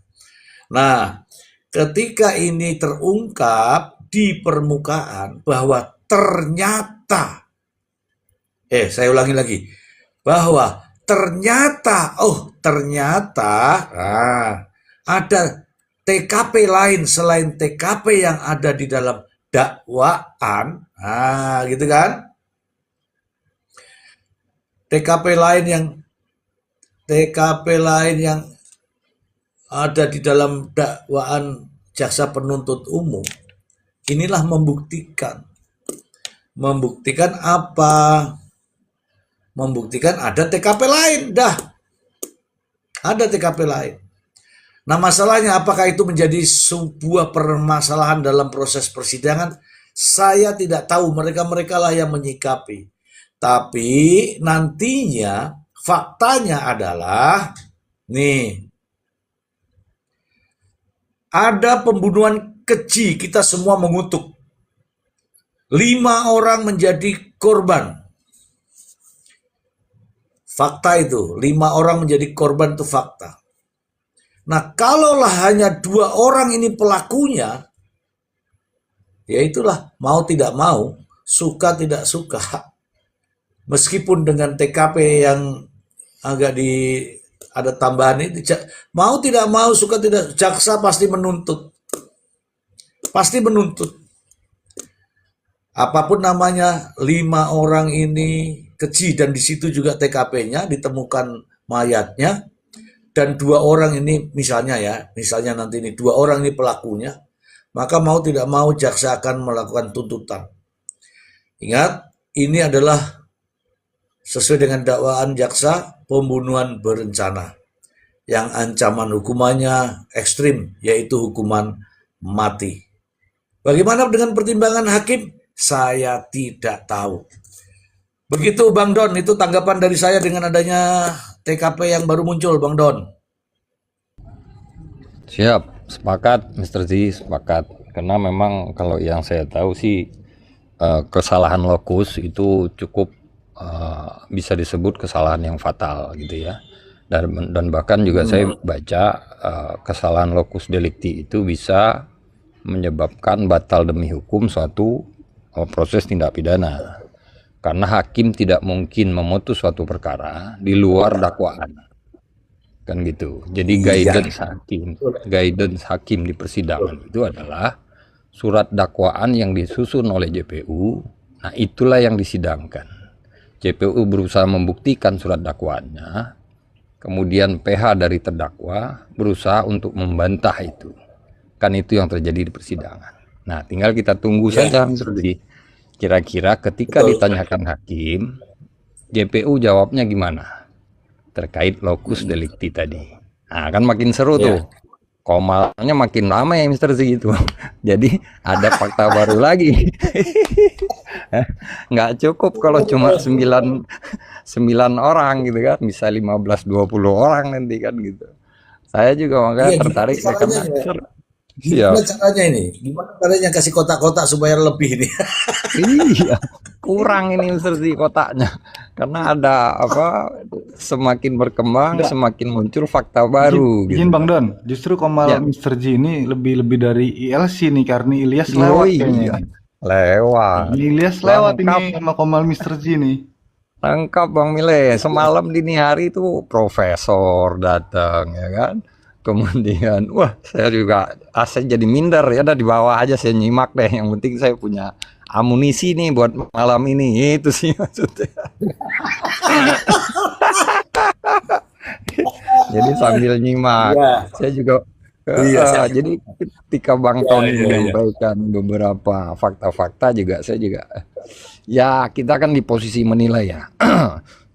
Nah, ketika ini terungkap di permukaan bahwa ternyata, saya ulangi lagi, bahwa ternyata ada TKP lain selain TKP yang ada di dalam dakwaan, gitu kan? TKP lain yang ada di dalam dakwaan jaksa penuntut umum, inilah membuktikan apa? Membuktikan ada TKP lain, ada TKP lain. Nah, masalahnya apakah itu menjadi sebuah permasalahan dalam proses persidangan? Saya tidak tahu, mereka lah yang menyikapi. Tapi nantinya faktanya adalah nih, ada pembunuhan keji, kita semua mengutuk. 5 orang menjadi korban. Fakta itu, 5 orang menjadi korban itu fakta. Nah, kalaulah hanya 2 orang ini pelakunya, ya itulah, mau tidak mau, suka tidak suka. Meskipun dengan TKP yang agak ada tambahan itu, mau tidak mau, suka tidak, jaksa pasti menuntut. Pasti menuntut. Apapun namanya, 5 orang ini keji, dan di situ juga TKP-nya ditemukan mayatnya, dan 2 orang ini misalnya nanti ini 2 orang ini pelakunya, maka mau tidak mau jaksa akan melakukan tuntutan. Ingat, ini adalah sesuai dengan dakwaan jaksa pembunuhan berencana yang ancaman hukumannya ekstrim, yaitu hukuman mati. Bagaimana dengan pertimbangan hakim? Saya tidak tahu. Begitu Bang Don, itu tanggapan dari saya dengan adanya TKP yang baru muncul, Bang Don. Siap, sepakat Mr. Z, sepakat. Karena memang kalau yang saya tahu sih kesalahan lokus itu cukup bisa disebut kesalahan yang fatal gitu ya. Dan bahkan juga saya baca kesalahan lokus delicti itu bisa menyebabkan batal demi hukum suatu proses tindak pidana. Karena hakim tidak mungkin memutus suatu perkara di luar dakwaan. Kan gitu. Jadi guidance hakim di persidangan itu adalah surat dakwaan yang disusun oleh JPU. Nah, itulah yang disidangkan. JPU berusaha membuktikan surat dakwaannya. Kemudian PH dari terdakwa berusaha untuk membantah itu. Kan itu yang terjadi di persidangan. Nah, tinggal kita tunggu saja, Mr. D. Kira-kira ketika ditanyakan hakim, JPU jawabnya gimana? Terkait lokus delicti tadi. Nah, kan makin seru tuh. Komalnya makin lama ya, Mr. Z itu. Jadi ada fakta baru lagi. Nggak cukup kalau cuma 9 orang gitu kan, bisa 15-20 orang nanti kan gitu. Saya juga makanya tertarik karena Gimana caranya ini? Gimana caranya kasih kotak-kotak supaya lebih ini? iya, kurang ini Mr. Z kotaknya. Karena ada semakin berkembang, semakin muncul fakta baru gitu. Izin Bang Don, justru Komal Mr. Z ini lebih dari ILC nih, karena Ilyas lewat kayaknya. Lewat. Ilyas lewat ini sama Komal Mr. Z nih. Lengkap Bang Mile, semalam dini hari itu profesor datang ya kan. Kemudian saya juga saya jadi minder ya, di bawah aja saya nyimak deh, yang penting saya punya amunisi nih buat malam ini, itu sih maksudnya. Jadi sambil nyimak saya juga jadi ketika Bang Tony menyampaikan beberapa fakta-fakta juga saya juga ya, kita kan di posisi menilai ya.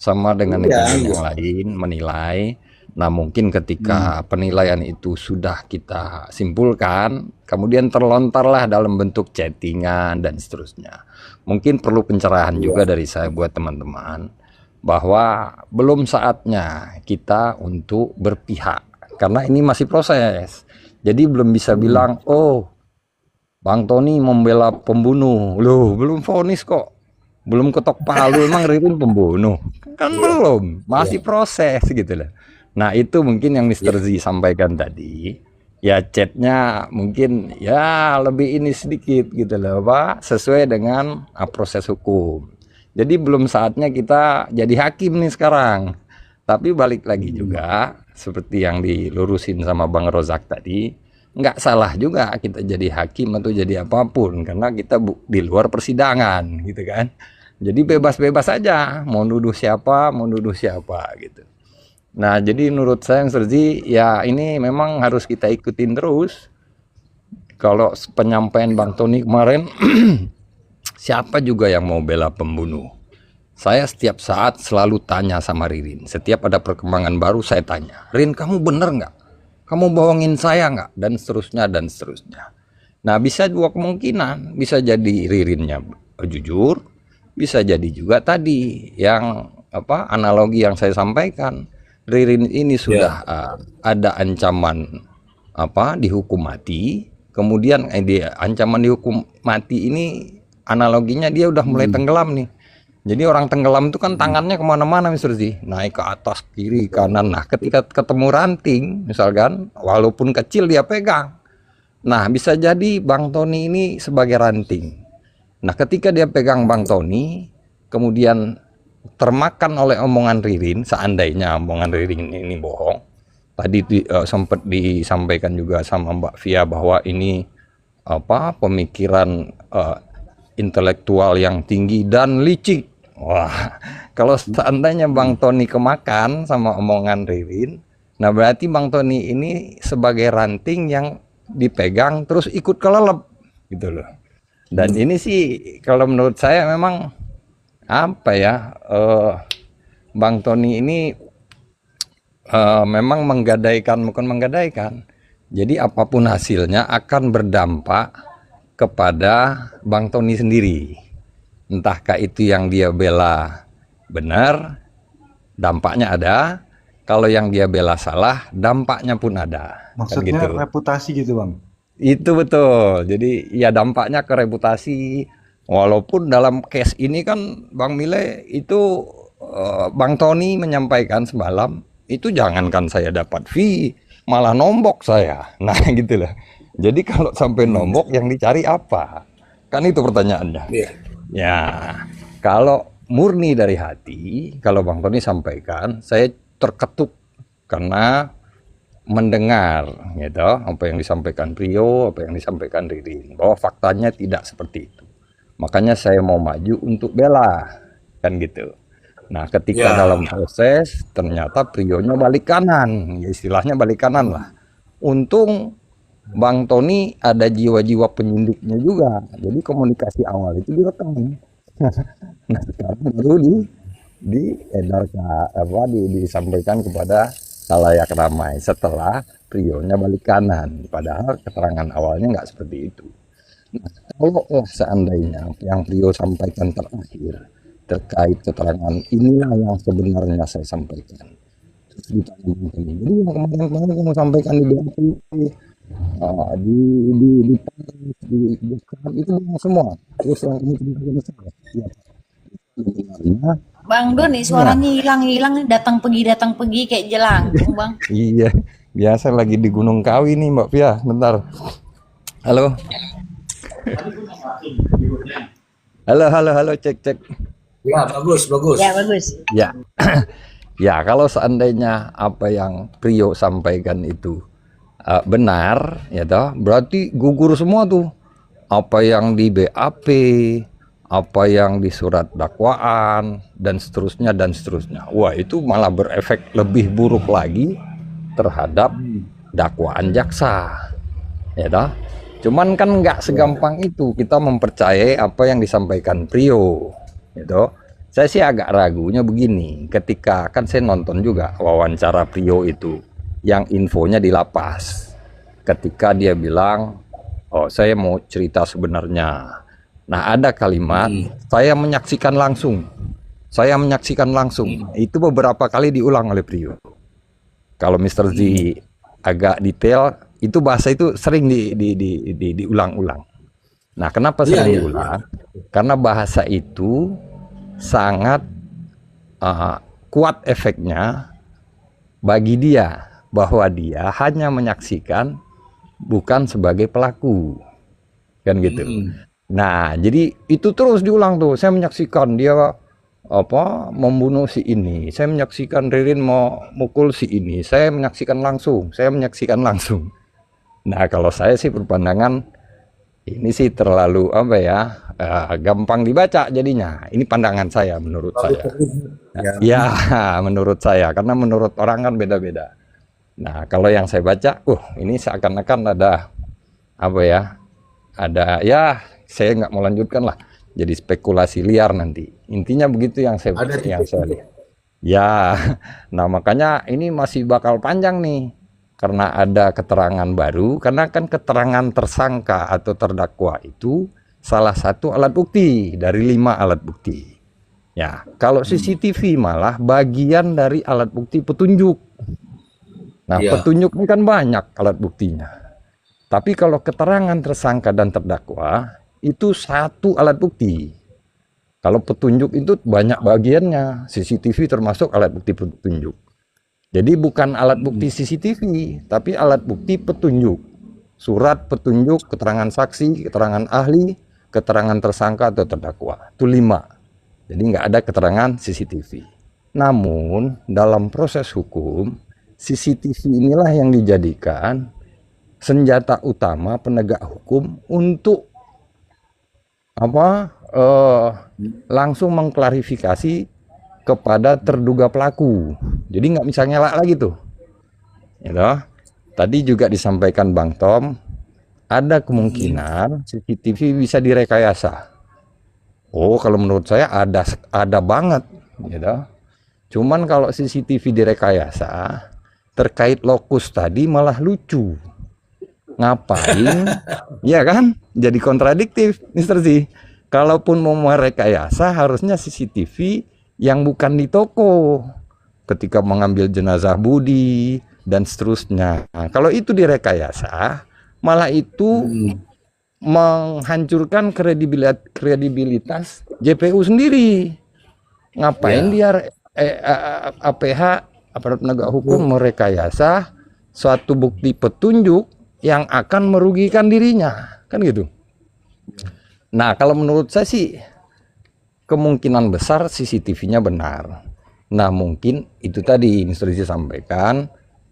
Sama dengan netizen yang lain menilai. Nah, mungkin ketika penilaian itu sudah kita simpulkan, kemudian terlontarlah dalam bentuk chattingan dan seterusnya. Mungkin perlu pencerahan juga dari saya buat teman-teman, bahwa belum saatnya kita untuk berpihak, karena ini masih proses. Jadi belum bisa bilang, oh Bang Tony membela pembunuh, loh belum vonis kok, belum ketok palu, emang Ririn pembunuh? Kan belum, masih proses gitu loh. Nah, itu mungkin yang Mr. Z sampaikan tadi. Ya, chatnya mungkin ya lebih ini sedikit gitu loh, Pak, sesuai dengan proses hukum. Jadi belum saatnya kita jadi hakim nih sekarang. Tapi balik lagi juga, seperti yang dilurusin sama Bang Rozak tadi, nggak salah juga kita jadi hakim atau jadi apapun, karena kita di luar persidangan gitu kan. Jadi bebas-bebas aja, mau nuduh siapa gitu. Nah, jadi menurut saya Mr. Z, ya ini memang harus kita ikutin terus. Kalau penyampaian Bang Tony kemarin, siapa juga yang mau bela pembunuh? Saya setiap saat selalu tanya sama Ririn. Setiap ada perkembangan baru saya tanya, Rin, kamu bener nggak? Kamu bohongin saya nggak? Dan seterusnya, dan seterusnya. Nah, bisa dua kemungkinan. Bisa jadi Ririnnya jujur, bisa jadi juga tadi yang analogi yang saya sampaikan. Ririn ini sudah ada ancaman dihukum mati, kemudian dia ancaman dihukum mati ini analoginya dia udah mulai tenggelam nih. Jadi orang tenggelam itu kan tangannya kemana-mana Mr. Z, naik ke atas, kiri, kanan. Nah, ketika ketemu ranting misalkan, walaupun kecil dia pegang. Nah, bisa jadi Bang Tony ini sebagai ranting. Nah, ketika dia pegang Bang Tony, kemudian termakan oleh omongan Ririn, seandainya omongan Ririn ini bohong. Tadi sempat disampaikan juga sama Mbak Via bahwa ini pemikiran intelektual yang tinggi dan licik. Wah, kalau seandainya Bang Tony kemakan sama omongan Ririn, nah berarti Bang Tony ini sebagai ranting yang dipegang terus ikut kelelep gitu loh. Dan ini sih kalau menurut saya memang apa ya, Bang Tony ini memang bukan menggadaikan. Jadi apapun hasilnya akan berdampak kepada Bang Tony sendiri. Entahkah itu yang dia bela benar, dampaknya ada. Kalau yang dia bela salah, dampaknya pun ada. Kan Maksudnya gitu. reputasi gitu Bang. Itu betul. Jadi ya dampaknya ke reputasi. Walaupun dalam case ini kan Bang Mile itu Bang Tony menyampaikan semalam itu jangankan saya dapat fee, malah nombok saya. Nah gitu loh. Jadi kalau sampai nombok yang dicari apa? Kan itu pertanyaannya. Iya. Ya, kalau murni dari hati, kalau Bang Tony sampaikan, saya terketuk karena mendengar gitu apa yang disampaikan Prio, apa yang disampaikan Ririn, bahwa faktanya tidak seperti itu. Makanya saya mau maju untuk bela, kan gitu. Nah, ketika Ya. dalam proses ternyata Prionya balik kanan, ya istilahnya balik kanan lah. Untung Bang Tony ada jiwa-jiwa penyindiknya juga, jadi komunikasi awal itu direkam. Nah sekarang baru disampaikan kepada khalayak ramai setelah Prionya balik kanan, padahal keterangan awalnya nggak seperti itu. Nah, kalau seandainya yang Prio sampaikan terakhir terkait keterangan inilah yang sebenarnya saya sampaikan. Terus ditanya Bang Tony, jadi yang kemarin-kemarin kamu sampaikan di BAP, di Club itu bilang semua. Terus yang kamu ceritakan ke saya, ya sebenarnya, Bang Doni ya suaranya hilang-hilang, datang pergi kayak jelangkung, Bang. iya, biasa lagi di Gunung Kawi nih Mbak Pia, bentar. Halo, halo, cek. Ya, bagus. Ya, bagus. Ya, ya kalau seandainya apa yang Prio sampaikan itu benar, ya toh, berarti gugur semua tuh. Apa yang di BAP, apa yang di surat dakwaan, dan seterusnya. Wah, itu malah berefek lebih buruk lagi terhadap dakwaan jaksa. Ya toh? Cuman kan nggak segampang itu kita mempercayai apa yang disampaikan Prio. Gitu. Saya sih agak ragunya begini, ketika kan saya nonton juga wawancara Prio itu yang infonya di lapas. Ketika dia bilang, "Oh, saya mau cerita sebenarnya." Nah, ada kalimat, "Saya menyaksikan langsung." Itu beberapa kali diulang oleh Prio. Kalau Mr. Z agak detail, itu bahasa itu sering diulang-ulang. Nah, kenapa Iya, sering iya. diulang? Karena bahasa itu sangat kuat efeknya bagi dia, bahwa dia hanya menyaksikan bukan sebagai pelaku, kan gitu. Nah, jadi itu terus diulang tuh. Saya menyaksikan dia membunuh si ini, saya menyaksikan Ririn mau mukul si ini, saya menyaksikan langsung. Nah, kalau saya sih berpandangan ini sih terlalu gampang dibaca jadinya. Ini pandangan saya, menurut saya. Ya, menurut saya, karena menurut orang kan beda-beda. Nah, kalau yang saya baca, ini seakan-akan ada saya nggak mau lanjutkan lah. Jadi spekulasi liar nanti. Intinya begitu yang saya lihat. Ya, nah makanya ini masih bakal panjang nih. Karena ada keterangan baru, karena kan keterangan tersangka atau terdakwa itu salah satu alat bukti dari 5 alat bukti. Ya, kalau CCTV malah bagian dari alat bukti petunjuk. Nah, petunjuk ini kan banyak alat buktinya. Tapi kalau keterangan tersangka dan terdakwa itu satu alat bukti. Kalau petunjuk itu banyak bagiannya, CCTV termasuk alat bukti petunjuk. Jadi bukan alat bukti CCTV, tapi alat bukti petunjuk. Surat petunjuk, keterangan saksi, keterangan ahli, keterangan tersangka atau terdakwa. Itu 5. Jadi nggak ada keterangan CCTV. Namun dalam proses hukum, CCTV inilah yang dijadikan senjata utama penegak hukum untuk langsung mengklarifikasi kepada terduga pelaku. Jadi nggak bisa ngelak lagi tuh. Gitu. Tadi juga disampaikan Bang Tom, ada kemungkinan CCTV bisa direkayasa. Oh, kalau menurut saya ada banget, gitu. Cuman kalau CCTV direkayasa terkait lokus tadi malah lucu. Ngapain? Ya kan? Jadi kontradiktif, Mr. Z. Kalaupun mau merekayasa, harusnya CCTV yang bukan di toko ketika mengambil jenazah Budi dan seterusnya. Nah, kalau itu direkayasa, malah itu menghancurkan kredibilitas JPU sendiri. Ngapain dia APH, aparat penegak hukum, merekayasa suatu bukti petunjuk yang akan merugikan dirinya, kan gitu. Nah, kalau menurut saya sih kemungkinan besar CCTV-nya benar. Nah, mungkin itu tadi Mr. Rizky sampaikan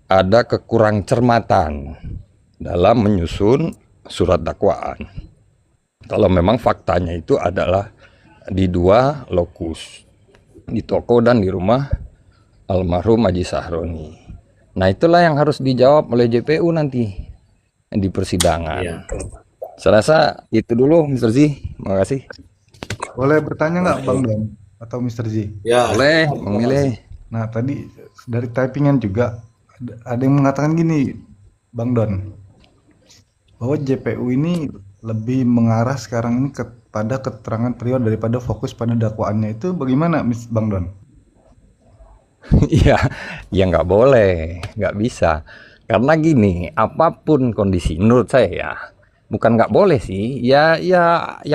ada kekurang cermatan dalam menyusun surat dakwaan. Kalau memang faktanya itu adalah di dua lokus, di toko dan di rumah almarhum Haji Sahroni. Nah, itulah yang harus dijawab oleh JPU nanti di persidangan. Iya. Saya rasa itu dulu, Mr. Z. Terima kasih. Boleh bertanya nggak Bang Don atau Mr. Z? Ya, Boleh, memilih. Nah, tadi dari typingan juga ada yang mengatakan gini, Bang Don, bahwa JPU ini lebih mengarah sekarang ini kepada keterangan Priyo daripada fokus pada dakwaannya. Itu bagaimana, Bang Don? Iya, ya nggak boleh, nggak bisa. Karena gini, apapun kondisi, menurut saya ya, bukan nggak boleh sih, ya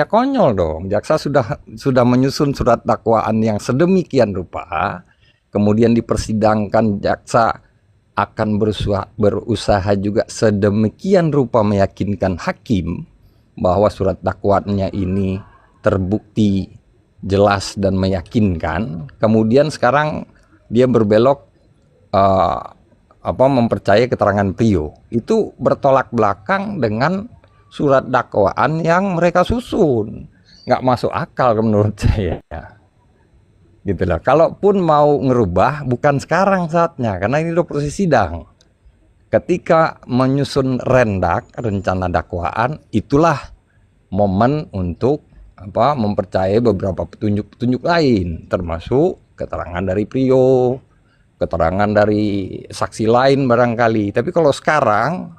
konyol dong. Jaksa sudah menyusun surat dakwaan yang sedemikian rupa, kemudian dipersidangkan jaksa akan berusaha juga sedemikian rupa meyakinkan hakim bahwa surat dakwaannya ini terbukti jelas dan meyakinkan. Kemudian sekarang dia berbelok mempercayai keterangan Priyo. Itu bertolak belakang dengan surat dakwaan yang mereka susun. Nggak masuk akal menurut saya. Gitu lah. Kalaupun mau ngerubah, bukan sekarang saatnya, karena ini udah proses sidang. Ketika menyusun rendak, rencana dakwaan, itulah momen untuk mempercayai beberapa petunjuk-petunjuk lain, termasuk keterangan dari Priyo, keterangan dari saksi lain barangkali. Tapi kalau sekarang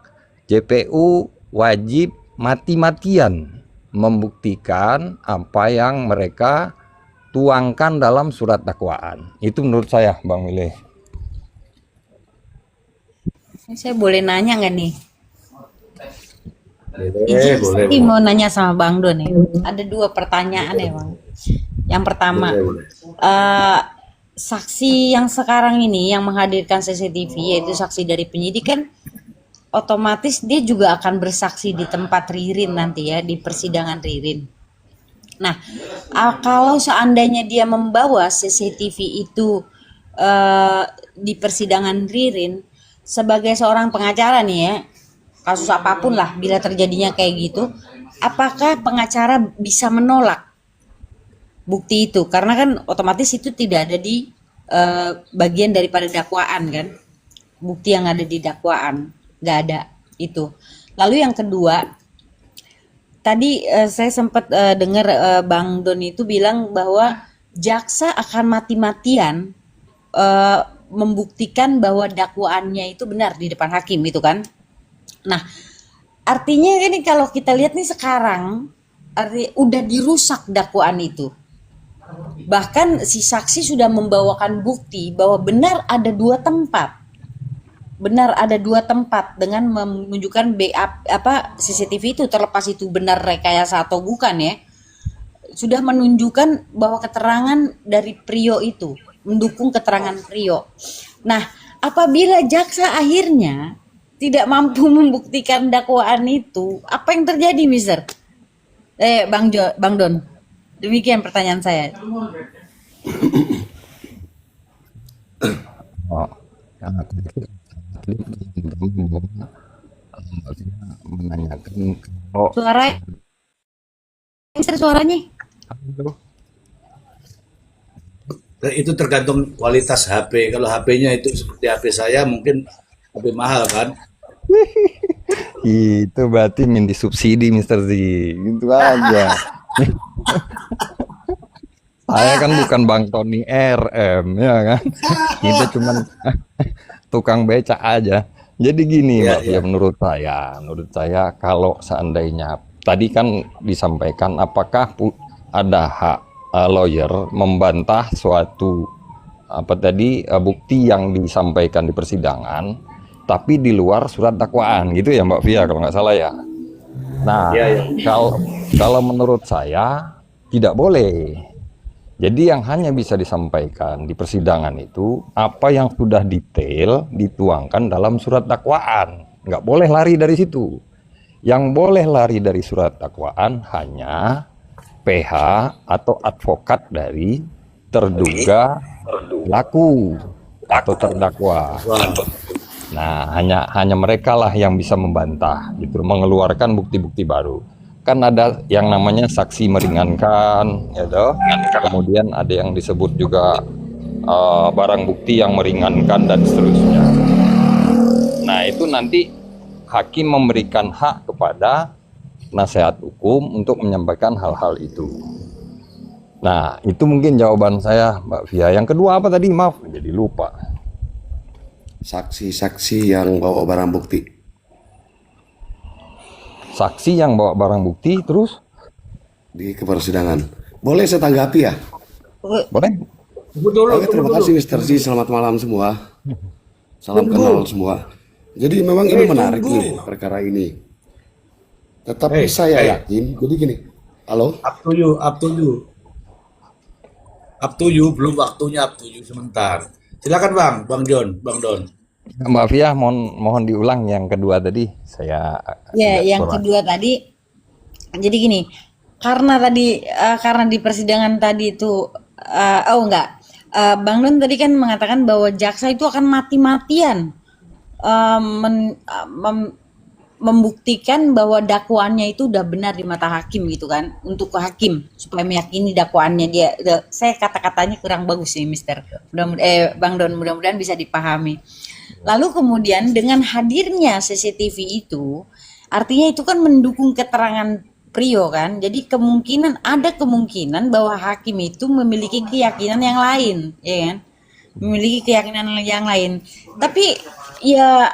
JPU wajib mati-matian membuktikan apa yang mereka tuangkan dalam surat dakwaan. Itu menurut saya, Bang Willy. Saya boleh nanya nggak nih? boleh. Izin mau nanya sama Bang Don ya. Ada dua pertanyaan ya Bang. Yang pertama, Boleh. saksi yang sekarang ini yang menghadirkan CCTV yaitu saksi dari penyidik kan otomatis dia juga akan bersaksi di tempat Ririn nanti ya, di persidangan Ririn. Nah, kalau seandainya dia membawa CCTV itu di persidangan Ririn sebagai seorang pengacara nih ya, kasus apapun lah bila terjadinya kayak gitu, apakah pengacara bisa menolak bukti itu? Karena kan otomatis itu tidak ada di bagian daripada dakwaan kan, bukti yang ada di dakwaan nggak ada itu. Lalu yang kedua, tadi saya sempat dengar Bang Don itu bilang bahwa jaksa akan mati-matian membuktikan bahwa dakwaannya itu benar di depan hakim itu kan. Nah, artinya ini kalau kita lihat nih sekarang udah dirusak dakwaan itu. Bahkan si saksi sudah membawakan bukti bahwa benar ada dua tempat. Benar ada dua tempat dengan menunjukkan CCTV itu, terlepas itu benar rekayasa atau bukan ya, sudah menunjukkan bahwa keterangan dari Priyo itu mendukung keterangan Priyo. Nah, apabila jaksa akhirnya tidak mampu membuktikan dakwaan itu, apa yang terjadi, Mister? Bang Don. Demikian pertanyaan saya. Menanyakan Suara Mister suaranya. Halo. Itu tergantung kualitas HP. Kalau HP-nya itu seperti HP saya, mungkin lebih mahal kan. Itu berarti minta subsidi Mister Z. Gitu aja. Saya kan bukan Bang Tony RM ya kan. Kita cuman tukang becak aja. Jadi gini Iya, Mbak iya. Fia, menurut saya kalau seandainya tadi kan disampaikan apakah ada hak lawyer membantah suatu apa tadi bukti yang disampaikan di persidangan tapi di luar surat dakwaan gitu ya Mbak Fia kalau nggak salah ya. Nah, Iya, iya. kalau menurut saya tidak boleh. Jadi yang hanya bisa disampaikan di persidangan itu apa yang sudah detail dituangkan dalam surat dakwaan. Nggak boleh lari dari situ. Yang boleh lari dari surat dakwaan hanya PH atau advokat dari terduga pelaku atau terdakwa. Wah, Nah, hanya mereka lah yang bisa membantah, gitu, mengeluarkan bukti-bukti baru. Kan ada yang namanya saksi meringankan, ya toh. Kemudian ada yang disebut juga barang bukti yang meringankan dan seterusnya. Nah, itu nanti hakim memberikan hak kepada nasihat hukum untuk menyampaikan hal-hal itu. Nah, itu mungkin jawaban saya, Mbak Fia. Yang kedua apa tadi? Maaf, jadi lupa. Saksi-saksi yang bawa barang bukti. Saksi yang bawa barang bukti terus Di kepersidangan. Boleh saya tanggapi ya? boleh? tunggu dulu, Oke, tunggu terima dulu. kasih Mr. Z. Selamat malam semua. Salam kenal semua. Jadi memang ini menarik nih perkara ini. Tetapi saya yakin, jadi gini. Halo? Up to you, up to you. Up to you, belum waktunya up to you sebentar. Silakan Bang Don. Mbak Fia, mohon diulang yang kedua tadi. Saya Ya, agak yang kurang. kedua tadi, jadi gini, karena di persidangan tadi itu, Bang Don tadi kan mengatakan bahwa jaksa itu akan mati-matian membuktikan bahwa dakwaannya itu udah benar di mata hakim gitu kan, untuk ke hakim supaya meyakini dakwaannya dia. Saya kata-katanya kurang bagus nih, Mister. Bang Don, mudah-mudahan bisa dipahami. Lalu kemudian dengan hadirnya CCTV itu, artinya itu kan mendukung keterangan Prio kan. Jadi ada kemungkinan bahwa hakim itu memiliki keyakinan yang lain, ya kan? Memiliki keyakinan yang lain. Tapi ya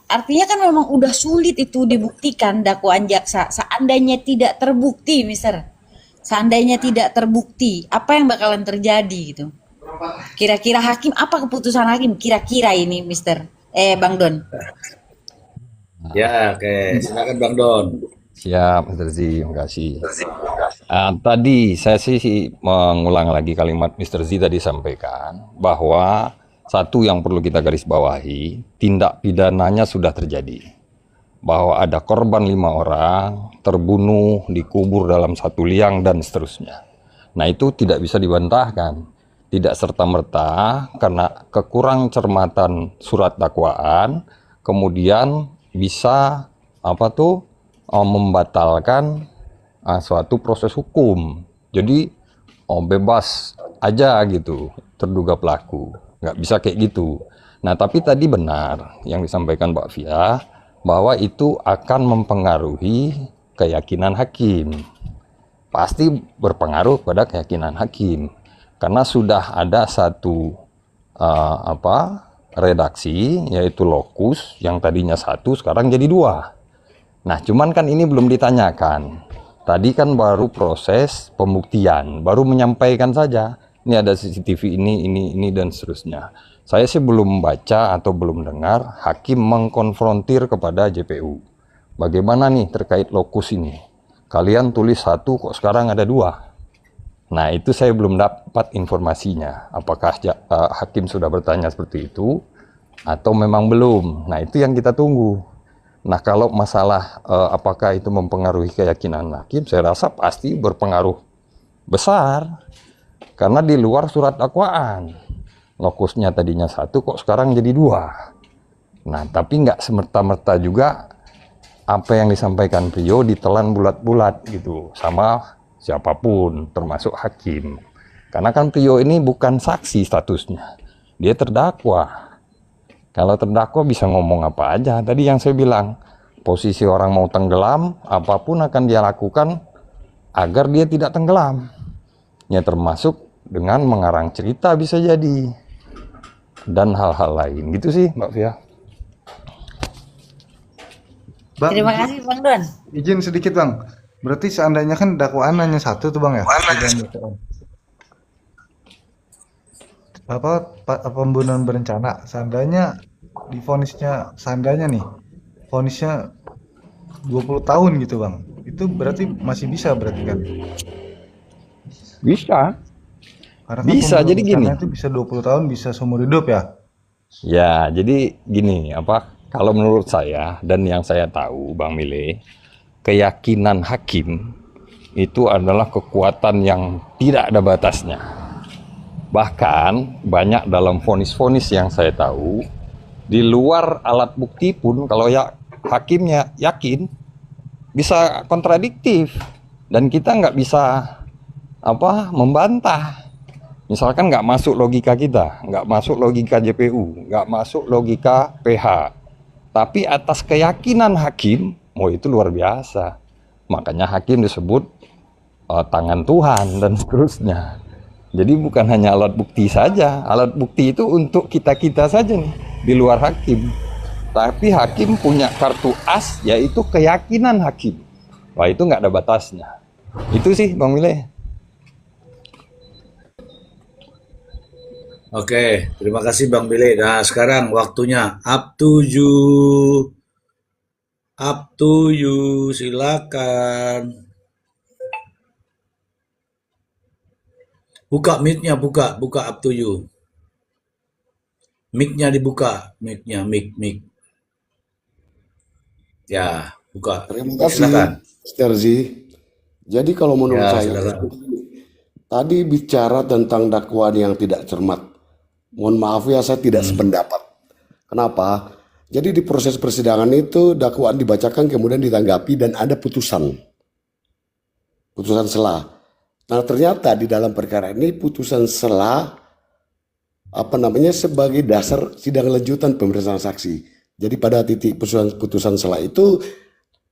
artinya kan memang udah sulit itu dibuktikan dakwaan jaksa. Seandainya tidak terbukti, Mister. Seandainya tidak terbukti, apa yang bakalan terjadi gitu? Kira-kira hakim, apa keputusan hakim? Kira-kira ini, Mister. Bang Don. Ya, oke. Silakan Bang Don. Siap, Mr. Z, terima kasih. Tadi saya sih mengulang lagi kalimat Mr. Z tadi sampaikan bahwa satu yang perlu kita garis bawahi, tindak pidananya sudah terjadi. Bahwa ada korban 5 orang, terbunuh, dikubur dalam satu liang, dan seterusnya. Nah, itu tidak bisa dibantahkan. Tidak serta-merta karena kekurang cermatan surat dakwaan, kemudian bisa membatalkan suatu proses hukum. Jadi bebas aja gitu terduga pelaku, nggak bisa kayak gitu. Nah, tapi tadi benar yang disampaikan Mbak Fia bahwa itu akan mempengaruhi keyakinan hakim. Pasti berpengaruh pada keyakinan hakim karena sudah ada satu redaksi, yaitu lokus yang tadinya 1 sekarang jadi 2. Nah, cuman kan ini belum ditanyakan. Tadi kan baru proses pembuktian, baru menyampaikan saja. Ini ada CCTV ini dan seterusnya. Saya sih belum baca atau belum dengar hakim mengkonfrontir kepada JPU. Bagaimana nih terkait lokus ini? Kalian tulis 1 kok sekarang ada 2. Nah, itu saya belum dapat informasinya. Apakah hakim sudah bertanya seperti itu atau memang belum? Nah, itu yang kita tunggu. Nah, kalau masalah apakah itu mempengaruhi keyakinan hakim, saya rasa pasti berpengaruh besar. Karena di luar surat dakwaan. Lokusnya tadinya 1 kok sekarang jadi 2. Nah, tapi nggak semerta-merta juga apa yang disampaikan Prio ditelan bulat-bulat gitu sama siapapun, termasuk hakim. Karena kan Priyo ini bukan saksi statusnya, dia terdakwa. Kalau terdakwa bisa ngomong apa aja. Tadi yang saya bilang, posisi orang mau tenggelam, apapun akan dia lakukan agar dia tidak tenggelam. Ya termasuk dengan mengarang cerita bisa jadi. Dan hal-hal lain. Gitu sih Mbak Fia. Bang, Terima kasih Bang Don. izin sedikit Bang. Berarti seandainya kan dakwaan hanya satu tuh Bang ya? Pembunuhan berencana. Seandainya divonisnya, seandainya nih, vonisnya 20 tahun gitu Bang. Itu berarti masih bisa berarti kan? Bisa. Karena kan Bisa, pembunuhan jadi gini. berencana itu bisa 20 tahun, bisa seumur hidup ya? Ya, jadi gini, kalau menurut saya dan yang saya tahu, Bang Mile, keyakinan hakim itu adalah kekuatan yang tidak ada batasnya. Bahkan banyak dalam vonis-vonis yang saya tahu, di luar alat bukti pun kalau ya hakimnya yakin bisa kontradiktif dan kita nggak bisa membantah. Misalkan nggak masuk logika kita, nggak masuk logika JPU, nggak masuk logika PH. Tapi atas keyakinan hakim, itu luar biasa. Makanya hakim disebut tangan Tuhan dan seterusnya. Jadi bukan hanya alat bukti saja. Alat bukti itu untuk kita-kita saja nih, di luar hakim. Tapi hakim punya kartu as, yaitu keyakinan hakim. Wah, itu nggak ada batasnya. Itu sih Bang Mile. Oke, terima kasih Bang Bile. Nah, sekarang waktunya up to you. Up to you, silakan. Buka mic-nya, buka up to you. Mic-nya dibuka, mic. Ya, buka. Terima Silakan. kasih, Sterzi. Jadi kalau menurut Ya, saya, silakan. tadi bicara tentang dakwaan yang tidak cermat. Mohon maaf ya, saya tidak sependapat. Kenapa? Jadi di proses persidangan itu dakwaan dibacakan kemudian ditanggapi dan ada putusan sela. Nah ternyata di dalam perkara ini putusan sela sebagai dasar sidang lanjutan pemeriksaan saksi. Jadi pada titik putusan sela itu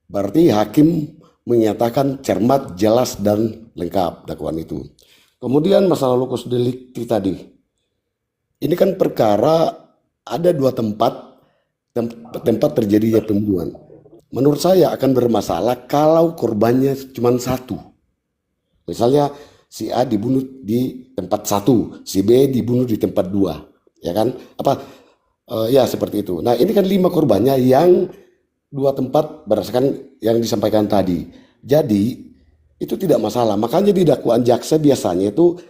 berarti hakim menyatakan cermat, jelas dan lengkap dakwaan itu. Kemudian masalah locus delicti tadi. Ini kan perkara ada dua tempat terjadinya pembunuhan. Menurut saya akan bermasalah kalau korbannya cuma satu. Misalnya si A dibunuh di tempat satu, si B dibunuh di tempat dua, ya kan? Ya seperti itu. Nah ini kan 5 korbannya yang 2 tempat berdasarkan yang disampaikan tadi. Jadi itu tidak masalah. Makanya di dakwaan jaksa biasanya itu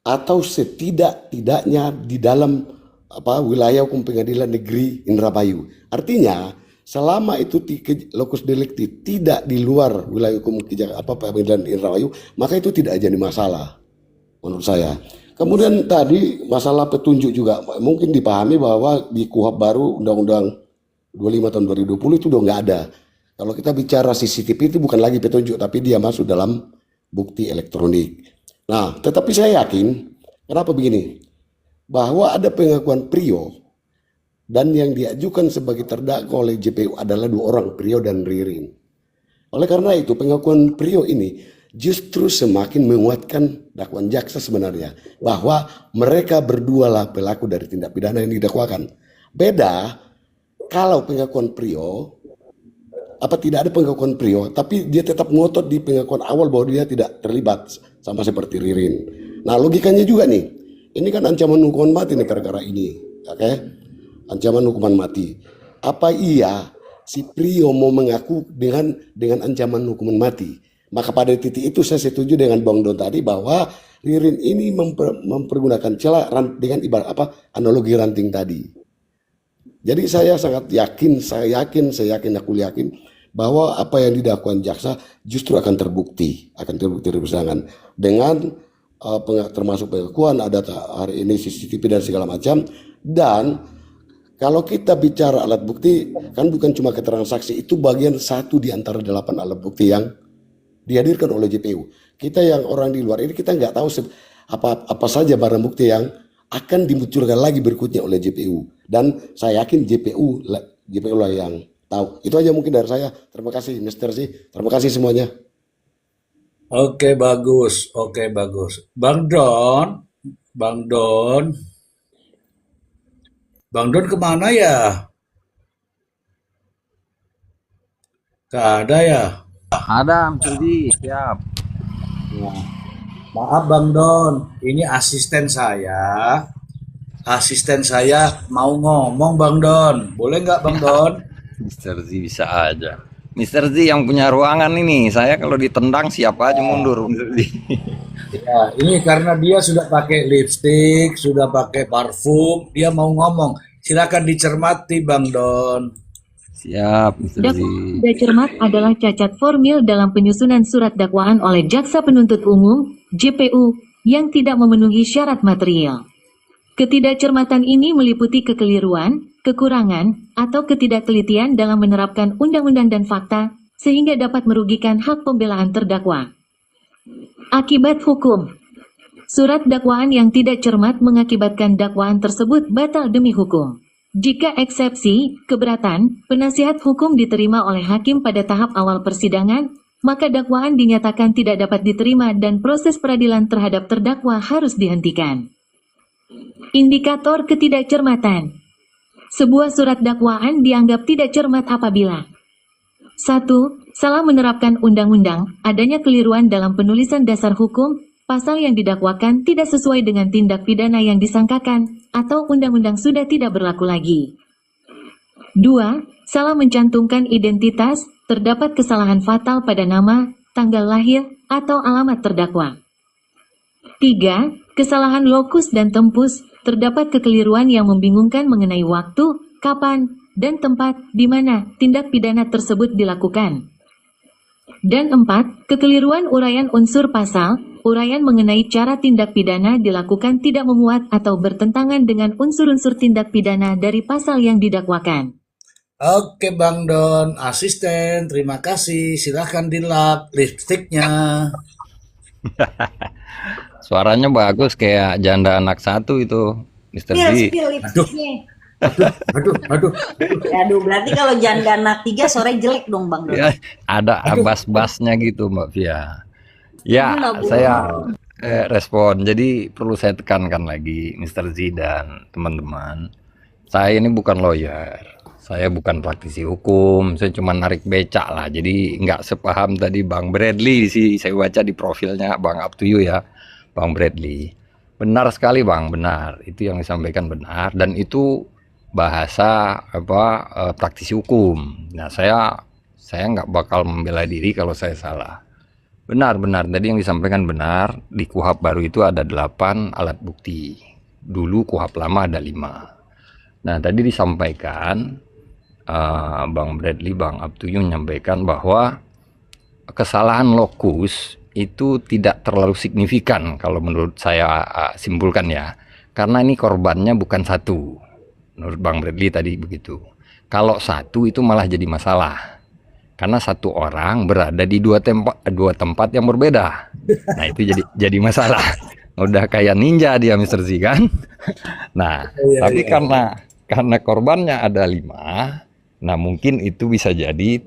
atau setidak-tidaknya di dalam wilayah hukum pengadilan negeri Indramayu. Artinya selama itu locus delicti tidak di luar wilayah hukum pengadilan Indramayu, maka itu tidak jadi masalah menurut saya. Kemudian tadi masalah petunjuk juga mungkin dipahami bahwa di KUHP baru Undang-Undang 25 tahun 2020 itu udah nggak ada. Kalau kita bicara CCTV itu bukan lagi petunjuk, tapi dia masuk dalam bukti elektronik. Nah, tetapi saya yakin, kenapa begini? Bahwa ada pengakuan Priyo dan yang diajukan sebagai terdakwa oleh JPU adalah 2 orang, Priyo dan Ririn. Oleh karena itu, pengakuan Priyo ini justru semakin menguatkan dakwaan jaksa sebenarnya, bahwa mereka berdua lah pelaku dari tindak pidana yang didakwakan. Beda kalau pengakuan Priyo, tidak ada pengakuan Priyo, tapi dia tetap ngotot di pengakuan awal bahwa dia tidak terlibat, sama seperti Ririn. Nah logikanya juga nih, ini kan ancaman hukuman mati nih perkara ini, oke? Ancaman hukuman mati. Apa iya si Priyo mau mengaku dengan ancaman hukuman mati? Maka pada titik itu saya setuju dengan Bang Don tadi bahwa Ririn ini mempergunakan celah dengan analogi ranting tadi. Jadi saya sangat yakin bahwa apa yang didakwakan jaksa justru akan terbukti di persidangan dengan termasuk pengakuan ada hari ini CCTV dan segala macam. Dan kalau kita bicara alat bukti kan bukan cuma keterangan saksi, itu bagian 1 di antara 8 alat bukti yang dihadirkan oleh JPU. Kita yang orang di luar ini kita nggak tahu apa saja barang bukti yang akan dimunculkan lagi berikutnya oleh JPU. Dan saya yakin JPU lah yang tahu. Itu aja mungkin dari saya. Terima kasih Mr. Z. Terima kasih semuanya. Oke, bagus. Oke, bagus. Bang Don, Bang Don, Bang Don kemana ya? Gak ada ya? Ada, Jadi siap. Maaf Bang Don, ini asisten saya. Asisten saya mau ngomong Bang Don. Boleh nggak Bang Don? Mister Z bisa aja. Mister Z yang punya ruangan ini. Saya kalau ditendang siapa aja mundur, Mister Z. Ya, ini karena dia sudah pakai lipstick, sudah pakai parfum, dia mau ngomong. Silakan dicermati Bang Don. Siap, Mister Z. Dakwaan tidak cermat adalah cacat formil dalam penyusunan surat dakwaan oleh Jaksa Penuntut Umum (JPU) yang tidak memenuhi syarat material. Ketidakcermatan ini meliputi kekeliruan, kekurangan, atau ketidaktelitian dalam menerapkan undang-undang dan fakta sehingga dapat merugikan hak pembelaan terdakwa. Akibat hukum. Surat dakwaan yang tidak cermat mengakibatkan dakwaan tersebut batal demi hukum. Jika eksepsi, keberatan, penasihat hukum diterima oleh hakim pada tahap awal persidangan, maka dakwaan dinyatakan tidak dapat diterima dan proses peradilan terhadap terdakwa harus dihentikan. Indikator ketidakcermatan. Sebuah surat dakwaan dianggap tidak cermat apabila 1. Salah menerapkan undang-undang, adanya keliruan dalam penulisan dasar hukum, pasal yang didakwakan tidak sesuai dengan tindak pidana yang disangkakan, atau undang-undang sudah tidak berlaku lagi. 2. Salah mencantumkan identitas, terdapat kesalahan fatal pada nama, tanggal lahir, atau alamat terdakwa. 3. Kesalahan lokus dan tempus, terdapat kekeliruan yang membingungkan mengenai waktu, kapan, dan tempat di mana tindak pidana tersebut dilakukan. Dan 4. Kekeliruan uraian unsur pasal, uraian mengenai cara tindak pidana dilakukan tidak memuat atau bertentangan dengan unsur-unsur tindak pidana dari pasal yang didakwakan. Oke Bang Don, asisten, terima kasih. Silahkan dilap lipstiknya. Suaranya bagus kayak janda anak satu itu, Mister Z. Aduh. Aduh, berarti kalau janda anak 3 sore jelek dong Bang Don. Ya, ada bas-basnya gitu, Mbak Via. Ya, saya respon. Jadi perlu saya tekankan lagi, Mister Z dan teman-teman. Saya ini bukan lawyer. Saya bukan praktisi hukum. Saya cuma narik becak lah. Jadi nggak sepaham tadi Bang Bradley sih. Saya baca di profilnya Bang Up to You ya, Bang Bradley. Benar sekali Bang, benar. Itu yang disampaikan benar. Dan itu bahasa praktisi hukum. Nah, saya nggak bakal membela diri kalau saya salah. Benar tadi yang disampaikan benar. Di KUHP baru itu ada 8 alat bukti. Dulu KUHP lama ada 5. Nah, tadi disampaikan Bang Bradley, Bang Up to You menyampaikan bahwa kesalahan lokus itu tidak terlalu signifikan kalau menurut saya simpulkan ya. Karena ini korbannya bukan satu. Menurut Bang Bradley tadi begitu. Kalau satu itu malah jadi masalah. Karena satu orang berada di dua tempat yang berbeda. Nah, itu jadi masalah. Udah kayak ninja dia Mr. Z kan. Nah, tapi karena korbannya ada 5, nah mungkin itu bisa jadi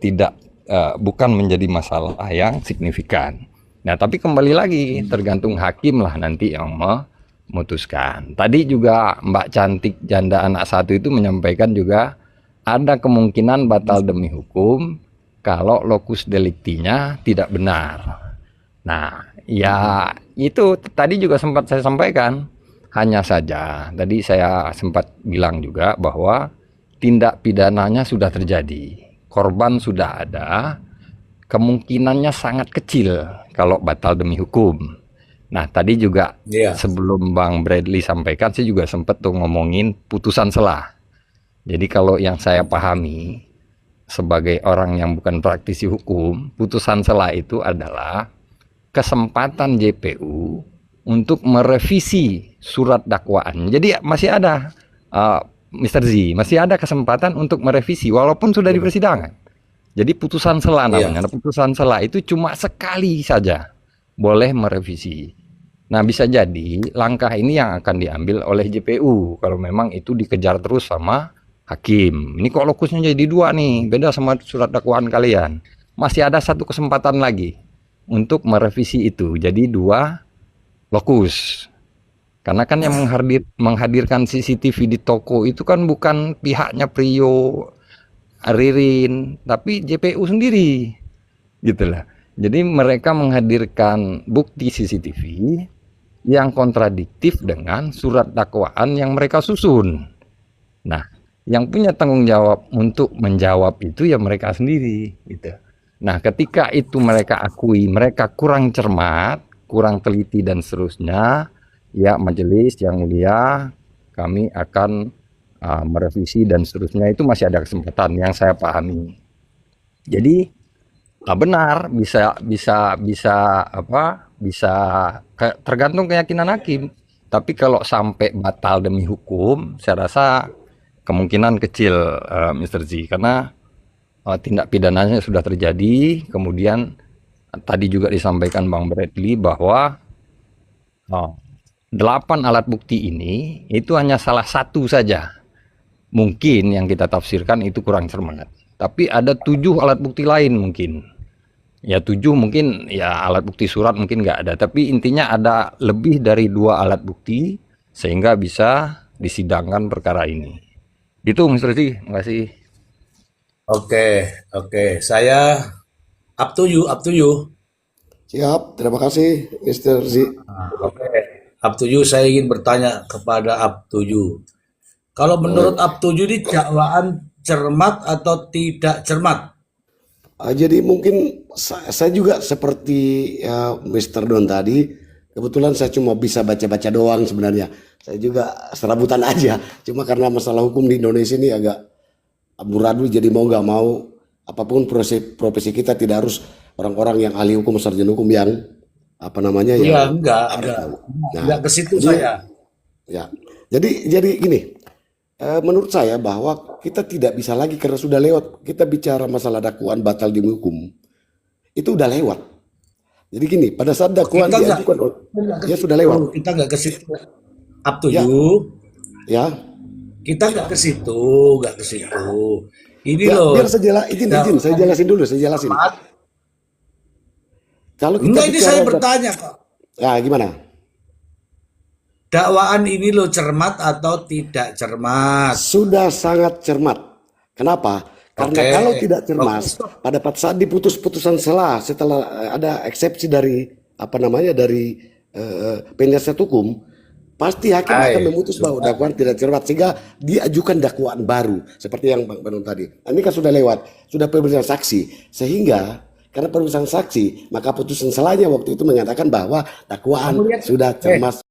bukan menjadi masalah yang signifikan. Nah, tapi kembali lagi tergantung hakim lah nanti yang memutuskan. Tadi juga Mbak Cantik janda anak 1 itu menyampaikan juga ada kemungkinan batal demi hukum kalau lokus deliktinya tidak benar. Nah, ya itu tadi juga sempat saya sampaikan. Hanya saja tadi saya sempat bilang juga bahwa tindak pidananya sudah terjadi. Korban sudah ada. Kemungkinannya sangat kecil kalau batal demi hukum. Nah, tadi juga sebelum Bang Bradley sampaikan, saya juga sempat tuh ngomongin putusan selah. Jadi kalau yang saya pahami sebagai orang yang bukan praktisi hukum, putusan selah itu adalah kesempatan JPU untuk merevisi surat dakwaan. Jadi masih ada Mr. Z, masih ada kesempatan untuk merevisi walaupun sudah di persidangan. Jadi putusan sela Iya. namanya. Nah, putusan sela itu cuma sekali saja boleh merevisi. Nah, bisa jadi langkah ini yang akan diambil oleh JPU kalau memang itu dikejar terus sama hakim. Ini kok lokusnya jadi dua nih, beda sama surat dakwaan kalian. Masih ada satu kesempatan lagi untuk merevisi itu. Jadi dua lokus. Karena kan yang menghadirkan CCTV di toko itu kan bukan pihaknya Prio, Ririn, tapi JPU sendiri, gitu lah. Jadi mereka menghadirkan bukti CCTV yang kontradiktif dengan surat dakwaan yang mereka susun. Nah, yang punya tanggung jawab untuk menjawab itu ya mereka sendiri, gitu. Nah, ketika itu mereka akui mereka kurang cermat, kurang teliti dan seterusnya, ya majelis yang mulia, kami akan merevisi dan seterusnya, itu masih ada kesempatan yang saya pahami. Jadi benar, tergantung keyakinan hakim. Tapi kalau sampai batal demi hukum, saya rasa kemungkinan kecil, Mr. Z, karena tindak pidananya sudah terjadi. Kemudian tadi juga disampaikan Bang Bradley bahwa 8 alat bukti ini itu hanya salah satu saja. Mungkin yang kita tafsirkan itu kurang cermat. Tapi ada 7 alat bukti lain mungkin. Ya 7 mungkin ya alat bukti surat mungkin nggak ada. Tapi intinya ada lebih dari 2 alat bukti sehingga bisa disidangkan perkara ini. Itu Mr. Z, terima kasih. Oke. Saya up to you. Siap, terima kasih Mr. Z. Oke. Up to you, saya ingin bertanya kepada up to you. Kalau menurut up to you ini dakwaan cermat atau tidak cermat? Jadi mungkin saya juga seperti Mr. Don tadi, kebetulan saya cuma bisa baca-baca doang sebenarnya. Saya juga serabutan aja, cuma karena masalah hukum di Indonesia ini agak amburadul, jadi mau nggak mau apapun profesi kita tidak harus orang-orang yang ahli hukum, sarjana hukum yang Iya, enggak ke situ saya. Ya, jadi gini. Menurut saya bahwa kita tidak bisa lagi karena sudah lewat. Kita bicara masalah dakwaan batal demi hukum, itu udah lewat. Jadi gini, pada saat dakwaan diajukan, ya sudah lewat. Kita nggak ke situ. Up to Ya. you. Ya, Kita nggak ke situ. Ini ya loh. biar izin, saya jelasin dulu, Kalau kita Enggak, ini saya bicara bertanya kok. ya gimana? Dakwaan ini loh cermat atau tidak cermat? Sudah sangat cermat. Kenapa? Karena Oke. kalau tidak cermat, pada saat diputus putusan setelah ada eksepsi dari penasihat hukum, pasti hakim akan memutus bahwa dakwaan tidak cermat sehingga diajukan dakwaan baru seperti yang Bang Benon tadi. Ini kan sudah lewat, sudah pemeriksaan saksi, sehingga karena pemeriksaan saksi maka putusan selanya waktu itu menyatakan bahwa dakwaan sudah cermat.